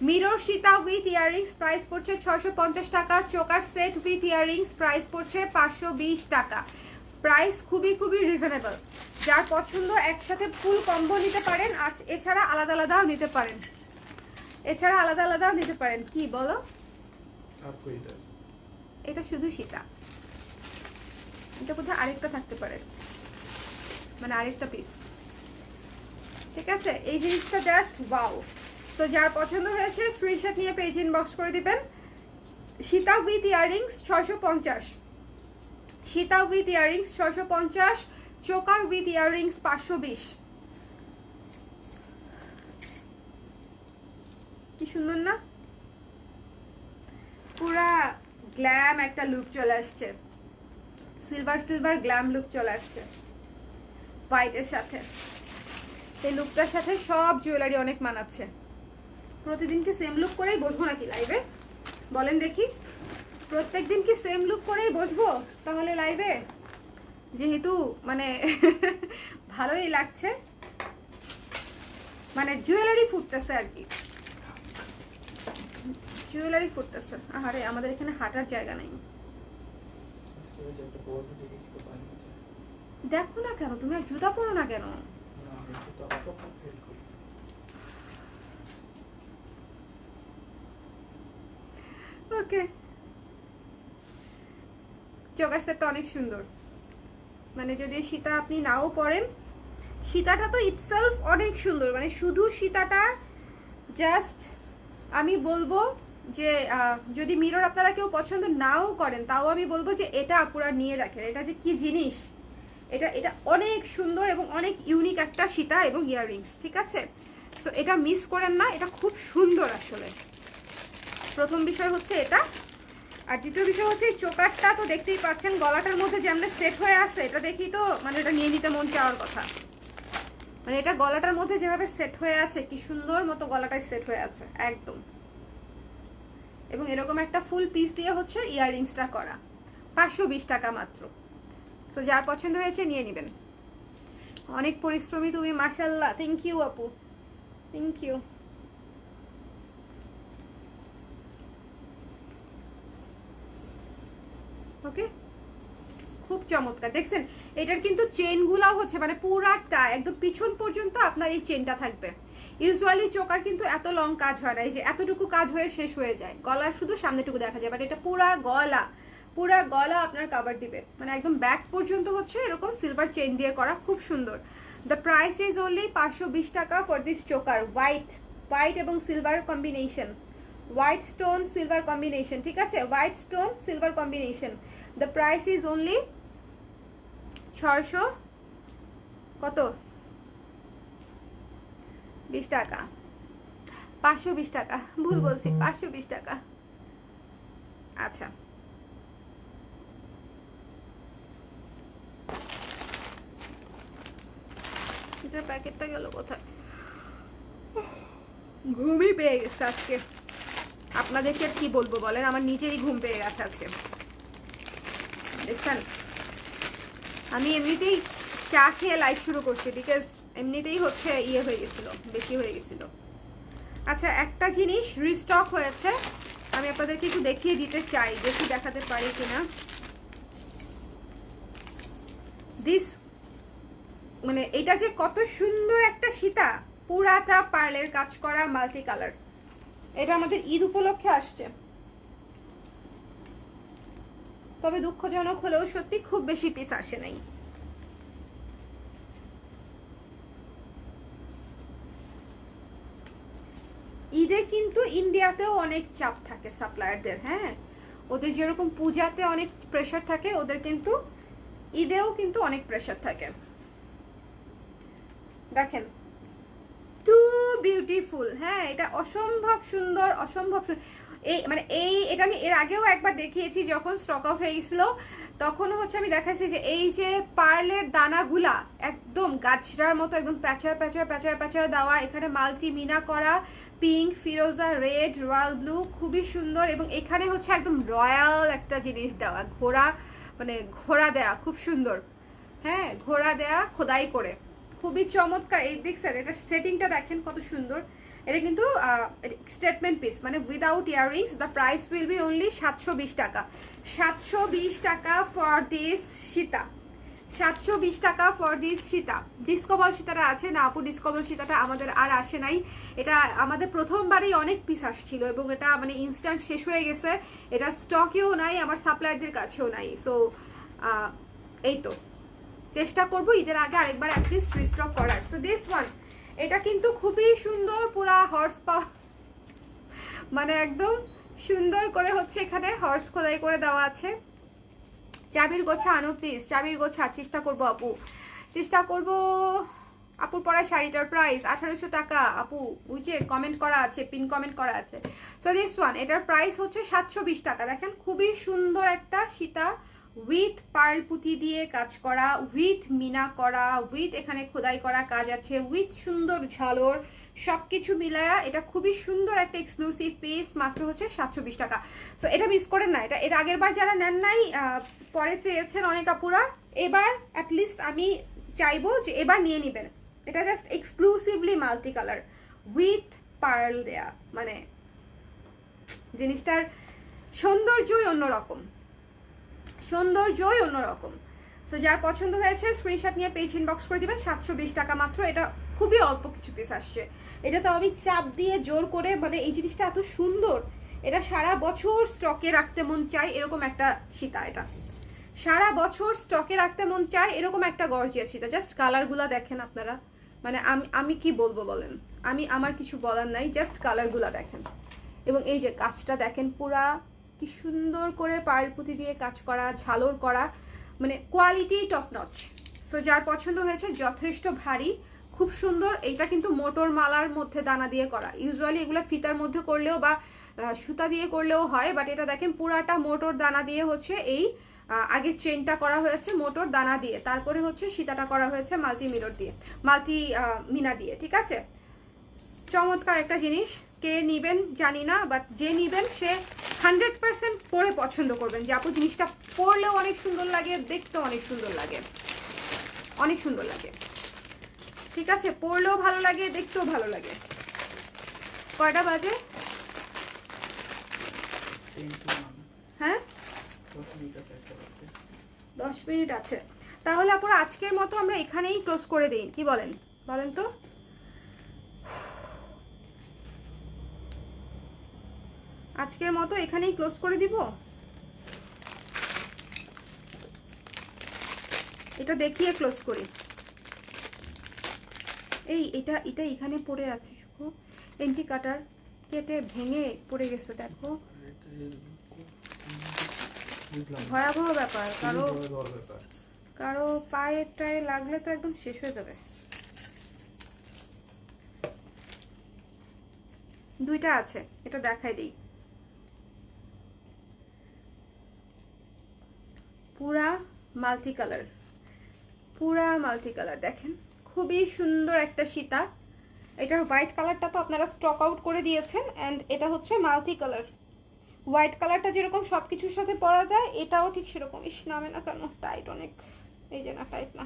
mirror Sita with earrings price পড়ছে 650 টাকা। Choker set with earrings price পড়ছে 520 টাকা। প্রাইস খুবই খুবই রিজনেবল। যার পছন্দ একসাথে ফুল কম্বো নিতে পারেন, এছাড়া আলাদা আলাদাও নিতে পারেন। কি বলো? এটা শুধু সীতা, এটা কোথাও আরেকটা থাকতে পারে, মানে আরেকটা পিস। ঠিক আছে, এই জিনিসটা জাস্ট ওয়াও। তো যার পছন্দ হয়েছে স্ক্রিনশট নিয়ে পেজ ইনবক্স করে দিবেন। Sita with earrings 650, Sita with earrings 650, choker with earrings 520। কি সুন্দর না, পুরা গ্ল্যাম একটা লুক চলে আসছে, সিলভার গ্ল্যাম লুক চলে আসছে হোয়াইটের সাথে। এই লুকটার সাথে সব জুয়েলারি অনেক মানাচ্ছে। প্রতিদিন কি সেম লুক করেই বসবো নাকি লাইভে? বলেন দেখি, প্রত্যেকদিন কি সেম লুক করেই বসবো তাহলে লাইভে? যেহেতু মানে ভালোই লাগছে, মানে জুয়েলারি ফুটতেছে আর কি, জুয়েলারি ফুটতেছে। আরে আমাদের এখানে হাঁটার জায়গা নাই। দেখো না কেন, তুমি আর জুতা পরো না কেন? ওকে, চোকার সেটটা অনেক সুন্দর। মানে যদি সীতা আপনি নাও পরেন, সীতাটা তো ইটসেলফ অনেক সুন্দর, মানে শুধু সীতাটা জাস্ট আমি বলবো যে যদি মিরর আপনারা কেউ পছন্দ নাও করেন তাও আমি বলবো যে এটা আপুরা নিয়ে রাখেন। এটা যে কি জিনিস, এটা এটা অনেক সুন্দর এবং অনেক ইউনিক একটা সীতা এবং ইয়াররিংস, ঠিক আছে? সো এটা মিস করেন না, এটা খুব সুন্দর আসলে। প্রথম বিষয় হচ্ছে এটা। আর দ্বিতীয় বিষয় হচ্ছে এই চোকারটা তো দেখতেই পাচ্ছেন গলাটার মধ্যে যেমন সেট হয়ে আছে, এটা দেখি তো মানে এটা নিয়ে নিতে মন চাওয়ার কথা। মানে এটা গলাটার মধ্যে যেভাবে সেট হয়ে আছে, কি সুন্দর মতো গলাটায় সেট হয়ে আছে একদম। এবং এরকম একটা ফুল পিস দিয়ে হচ্ছে ইয়াররিংসটা করা, 520 টাকা মাত্র। সো যার পছন্দ হয়েছে নিয়ে নেবেন। অনেক পরিশ্রমী তুমি, মাশাআল্লাহ। থ্যাংক ইউ আপু, থ্যাংক ইউ। ওকে, খুব চমৎকার। দেখছেন এটার কিন্তু চেনগুলাও হচ্ছে মানে পুরাটা একদম পিছন পর্যন্ত আপনার এই চেনটা থাকবে। ইউজুয়ালি চোকার কিন্তু এত লং কাজ হয় না, এই যে এতটুকু কাজ হয়ে শেষ হয়ে যায়, গলার শুধু সামনেটুকু দেখা যায়, বাট এটা পুরা গলা আপনার কভার দিবে, মানে একদম ব্যাক পর্যন্ত হচ্ছে এরকম সিলভার চেন দিয়ে করা, খুব সুন্দর। দ্য প্রাইস ইজ অনলি 520 টাকা ফর দিস চোকার। হোয়াইট এবং silver combination, white stone silver combination, ঠিক আছে? White stone silver combination. The price is only 600 কত 20 টাকা, 520 টাকা, ভুল বলছি, 520 টাকা। আচ্ছা, এটার প্যাকেটটা গেল কোথায়? ঘুমই পেয়ে গেছে আজকে, আপনাদেরকে আর কি বলবো বলেন, আমার নিজেরই ঘুম পেয়ে গেছে আজকে। দেখছেন আমি এমনিতেই চা খেয়ে লাইভ শুরু করছি, বিকজ এমনিতেই হচ্ছে ইয়ে হয়ে গেছিল, বেশি হয়ে গেছিল। আচ্ছা, একটা জিনিস রিস্টক হয়েছে, আমি আপনাদেরকে একটু দেখিয়ে দিতে চাই, দেখি দেখাতে পারি কিনা। দিস মানে এটা যে কত সুন্দর একটা সীতা, পুরাটা পার্লের কাজ করা, মাল্টি কালার। এটা আমাদের ঈদ উপলক্ষে আসছে, তবে দুঃখজনক হলেও সত্যি খুব বেশি পিস আসে নাই। ঈদে কিন্তু ইন্ডিয়াতেও অনেক চাপ থাকে সাপ্লায়ারদের, হ্যাঁ, ওদের যেরকম পূজাতে অনেক প্রেশার থাকে, ওদের কিন্তু ঈদেও কিন্তু অনেক প্রেশার থাকে। দেখেন টু বিউটিফুল, হ্যাঁ, এটা অসম্ভব সুন্দর, অসম্ভব এই মানে এটা আমি এর আগেও একবার দেখিয়েছি যখন স্টক অফ হয়ে গেছিল, তখন হচ্ছে আমি দেখাচ্ছি যে এই যে পার্লের দানাগুলা একদম গাছড়ার মতো একদম প্যাঁচায় প্যাঁচায় প্যাঁচায় প্যাঁচায় দেওয়া, এখানে মাল্টি মিনা করা, পিঙ্ক, ফিরোজা, রেড, রয়্যাল ব্লু, খুবই সুন্দর। এবং এখানে হচ্ছে একদম রয়্যাল একটা জিনিস দেওয়া, ঘোড়া, মানে ঘোড়া দেয়া, খুব সুন্দর, হ্যাঁ, ঘোড়া দেয়া খোদাই করে, খুবই চমৎকার। এই দেখছেন এটার সেটিংটা দেখেন কত সুন্দর। এটা কিন্তু স্টেটমেন্ট পিস, মানে without earrings. The price will be only 720 টাকা। 720 টাকা ফর দিস সীতা, 720 টাকা ফর দিস সীতা। ডিসকবল সীতাটা আছে না আপু? ডিসকবল সীতাটা আমাদের আর আসে নাই, এটা আমাদের প্রথমবারই অনেক পিস আসছিল এবং এটা মানে ইনস্ট্যান্ট শেষ হয়ে গেছে, এটা স্টকেও নাই, আমার সাপ্লায়ারদের কাছেও নাই। সো এই তো চেষ্টা করবো ঈদের আগে আরেকবার অ্যাটলিস্ট রিস্টক করার। সো দিস ওয়ান, এটা কিন্তু খুবই সুন্দর, পুরা হর্স পাওয়ার, মানে একদম সুন্দর করে হচ্ছে এখানে হর্স খোদাই করে দেওয়া আছে। চাবির গোছা আনো প্লিজ, চাবির গোছা চেষ্টা করবো আপু, চেষ্টা করবো। আপুর পরা শাড়িটার প্রাইস 1800 টাকা আপু, বুঝে কমেন্ট করা আছে, পিন কমেন্ট করা আছে। সো দিস ওয়ান, এটার প্রাইস হচ্ছে 720 টাকা। দেখেন খুবই সুন্দর একটা সীতা, উইথ পার্ল পুঁতি দিয়ে কাজ করা, উইথ মিনা করা, উইথ এখানে খোদাই করা কাজ আছে, উইথ সুন্দর ঝালর, সবকিছু মিলায়া এটা খুবই সুন্দর একটা এক্সক্লুসিভ পিস, মাত্র হচ্ছে 720 টাকা। সো এটা মিস করেন না, এটা এর আগের বার যারা নেন নাই পরে চেয়েছেন অনেক আপুরা, এবার অ্যাটলিস্ট আমি চাইবো যে এবার নিয়ে নেবেন। এটা just exclusively multi colour with pearl দেয়া, মানে জিনিসটার সৌন্দর্যই অন্যরকম, সৌন্দর্যই অন্যরকম। সো যার পছন্দ হয়েছে স্ক্রিনশট নিয়ে পেজ ইনবক্স করে দিবেন। 720 টাকা মাত্র, এটা খুবই অল্প কিছু পিস আসছে। এটা তো আমি চাপ দিয়ে জোর করে, মানে এই জিনিসটা এত সুন্দর, এটা সারা বছর স্টকে রাখতে মন চাই এরকম একটা সীতা। এটা সারা বছর স্টকে রাখতে মন চায় এরকম একটা গর্জিয়াস শীতা। জাস্ট কালারগুলা দেখেন আপনারা, মানে আমি কি বলবো বলেন, আমার কিছু বলার নাই, জাস্ট কালারগুলা দেখেন। এবং এই যে কাজটা দেখেন, পুরা কি সুন্দর করে পার্ল পুঁতি দিয়ে কাজ করা, ঝালর করা, মানে কোয়ালিটি টপ নচ। সো যার পছন্দ হয়েছে, যথেষ্ট ভারী, খুব সুন্দর। এইটা কিন্তু মোটর মালার মধ্যে দানা দিয়ে করা। ইউজুয়ালি এগুলো ফিতার মধ্যে করলেও বা সুতা দিয়ে করলেও হয়, বাট এটা দেখেন পুরাটা মোটর দানা দিয়ে হচ্ছে এই আগে চেনটা করা হয়েছে মোটর দানা দিয়ে, তারপরে হচ্ছে সীতাটা করা হয়েছে মাল্টি মিরর দিয়ে, মাল্টি মিনা দিয়ে। ঠিক আছে, চমৎকার একটা জিনিস। কে নিবেন জানি না, বাট যে নিবেন সে 100% পরে পছন্দ করবেন যে আপু জিনিসটা পরলেও অনেক সুন্দর লাগে, দেখতেও অনেক সুন্দর লাগে, অনেক সুন্দর লাগে। ঠিক আছে, পরলেও ভালো লাগে, দেখতেও ভালো লাগে। কয়টা বাজে? হ্যাঁ 10 মিনিট আছে। তাহলে আপুরা আজকের মতো আমরা এখানেই ক্লোজ করে দিই, কি বলেন বলেন তো? আজকের মতো এখানেই ক্লোজ করে দিব। এটা দেখিয়ে ক্লোজ করি। এটা এখানে পড়ে আছে, শুধু এন্টি কাটার কেটে ভেঙে পড়ে গেছে, দেখো ভয়াবহ ব্যাপার। কারো পায়ে টায়ে লাগলে তো একদম শেষ হয়ে যাবে। দুইটা আছে, এটা দেখাই দিই। পুরা মাল্টি কালার, পুরা মাল্টি কালার দেখেন, খুবই সুন্দর একটা সীতা। এটার হোয়াইট কালারটা তো আপনারা স্টক আউট করে দিয়েছেন, অ্যান্ড এটা হচ্ছে মাল্টি কালার। হোয়াইট কালারটা যেরকম সব কিছুর সাথে পরা যায়, এটাও ঠিক সেরকম। ইস, নামে না কেন, টাইট অনেক। এই যে না, টাইট না,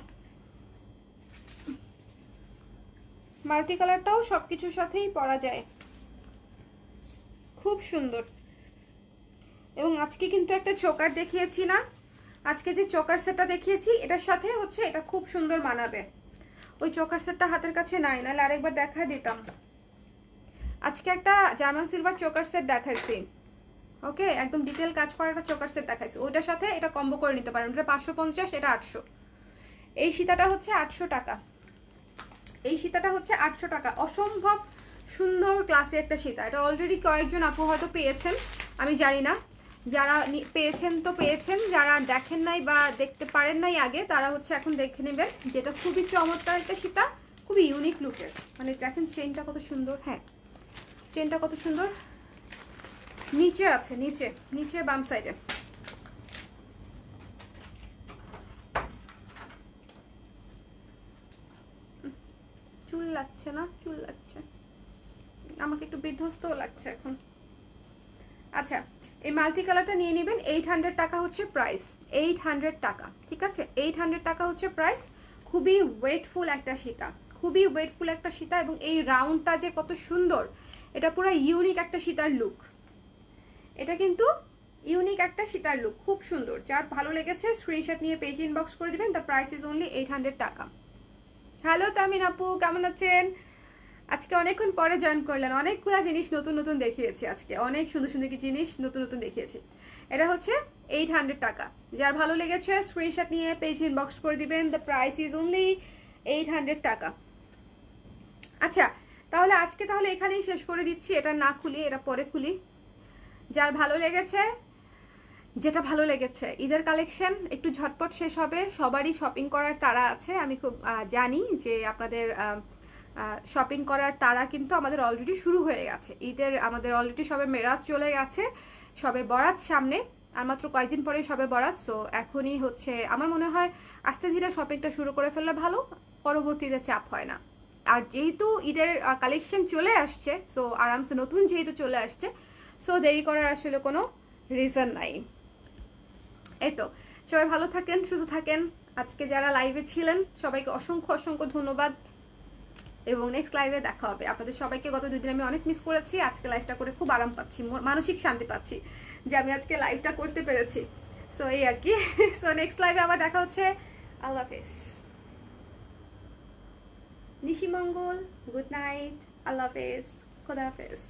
মাল্টি কালারটাও সব কিছুর সাথেই পরা যায়, খুব সুন্দর। এবং আজকে কিন্তু একটা চোকার দেখিয়েছি না, আজকে যে চোকার সেটটা দেখিয়েছি এটার সাথে হচ্ছে এটা খুব সুন্দর মানাবে। ওই চোকার সেটটা হাতের কাছে নাই, নাহলে আরেকবার দেখা দিতাম। আজকে একটা জার্মান সিলভার চোকার সেট দেখাইছি, ওকে, একদম ডিটেল কাজ করা একটা চোকার সেট দেখাইছি। ওইটার সাথে এটা কম্বো করে নিতে পারেন। এটা 550, এটা 800। এই সীতাটা হচ্ছে 800 টাকা, এই সীতাটা হচ্ছে 800 টাকা। অসম্ভব সুন্দর ক্লাসে একটা সীতা। এটা অলরেডি কয়েকজন আপু হয়তো পেয়েছেন, আমি জানি না। যারা পেয়েছেন তো পেয়েছেন, যারা দেখেন নাই বা দেখতে পারেন নাই আগে, তারা হচ্ছে এখন দেখে নেবেন। যেটা খুবই চমৎকার একটা সীতা, খুবই ইউনিক লুকের। মানে দেখেন চেনটা কত সুন্দর, হ্যাঁ চেনটা কত সুন্দর। নিচে আছে, নিচে নিচে বাম সাইডে। চুল লাগছে না? চুল লাগছে, আমাকে একটু বিধ্বস্তও লাগছে এখন। আচ্ছা, এই মাল্টি কালারটা নিয়ে নেবেন। 800 টাকা হচ্ছে প্রাইস, 800 টাকা। ঠিক আছে, 800 টাকা হচ্ছে প্রাইস। খুবই ওয়েটফুল একটা সীতা, খুবই ওয়েটফুল একটা সীতা। এবং এই রাউন্ডটা যে কত সুন্দর, এটা পুরো ইউনিক একটা সীতার লুক। এটা কিন্তু ইউনিক একটা সীতার লুক, খুব সুন্দর। যার ভালো লেগেছে স্ক্রিনশট নিয়ে পেজ ইনবক্স করে দিবেন। দ্য প্রাইস ইজ অনলি 800 টাকা। হ্যালো তামিন আপু, কেমন আছেন? আজকে অনেকক্ষণ পরে জয়েন করলেন। অনেকগুলা জিনিস নতুন নতুন দেখিয়েছি আজকে, অনেক সুন্দর সুন্দর কি জিনিস নতুন নতুন দেখিয়েছি। এটা হচ্ছে 800 টাকা। যার ভালো লেগেছে স্ক্রিনশট নিয়ে পেজ ইনবক্স করে দিবেন। দ্য প্রাইস ইজ অনলি 800 টাকা। আচ্ছা, তাহলে আজকে তাহলে এখানেই শেষ করে দিচ্ছি। এটা না খুলি, এটা পরে খুলি। যার ভালো লেগেছে, যেটা ভালো লেগেছে, ঈদের কালেকশন একটু ঝটপট শেষ হবে, সবারই শপিং করার তাড়া আছে। আমি খুব জানি যে আপনাদের শপিং করার তাড়া কিন্তু আমাদের অলরেডি শুরু হয়ে গেছে। ঈদের আমাদের অলরেডি সবে মেরাজ চলে গেছে, সবে বরাত সামনে, আর মাত্র কয়েকদিন পরে সবে বরাত। সো এখনই হচ্ছে আমার মনে হয় আস্তে ধীরে শপিংটা শুরু করে ফেললে ভালো, পরবর্তীতে চাপ হয় না। আর যেহেতু ঈদের কালেকশন চলে আসছে, সো আরামসে নতুন যেহেতু চলে আসছে, সো দেরি করার আসলে কোনো রিজন নাই। এই তো, সবাই ভালো থাকেন, সুস্থ থাকেন। আজকে যারা লাইভে ছিলেন সবাইকে অসংখ্য অসংখ্য ধন্যবাদ, এবং নেক্সট লাইভে দেখা হবে। আপনাদের সবাইকে গত 2 দিন আমি অনেক মিস করেছি। আজকে লাইভটা করে খুব আরাম পাচ্ছি, মানসিক শান্তি পাচ্ছি যে আমি আজকে লাইভটা করতে পেরেছি। সো এই আর কি। সো নেক্সট লাইভে আবার দেখা হচ্ছে। আল্লাহ হাফেজ, নিশিমঙ্গল, গুড নাইট, আল্লাহ হাফেজ, খোদা হাফেজ।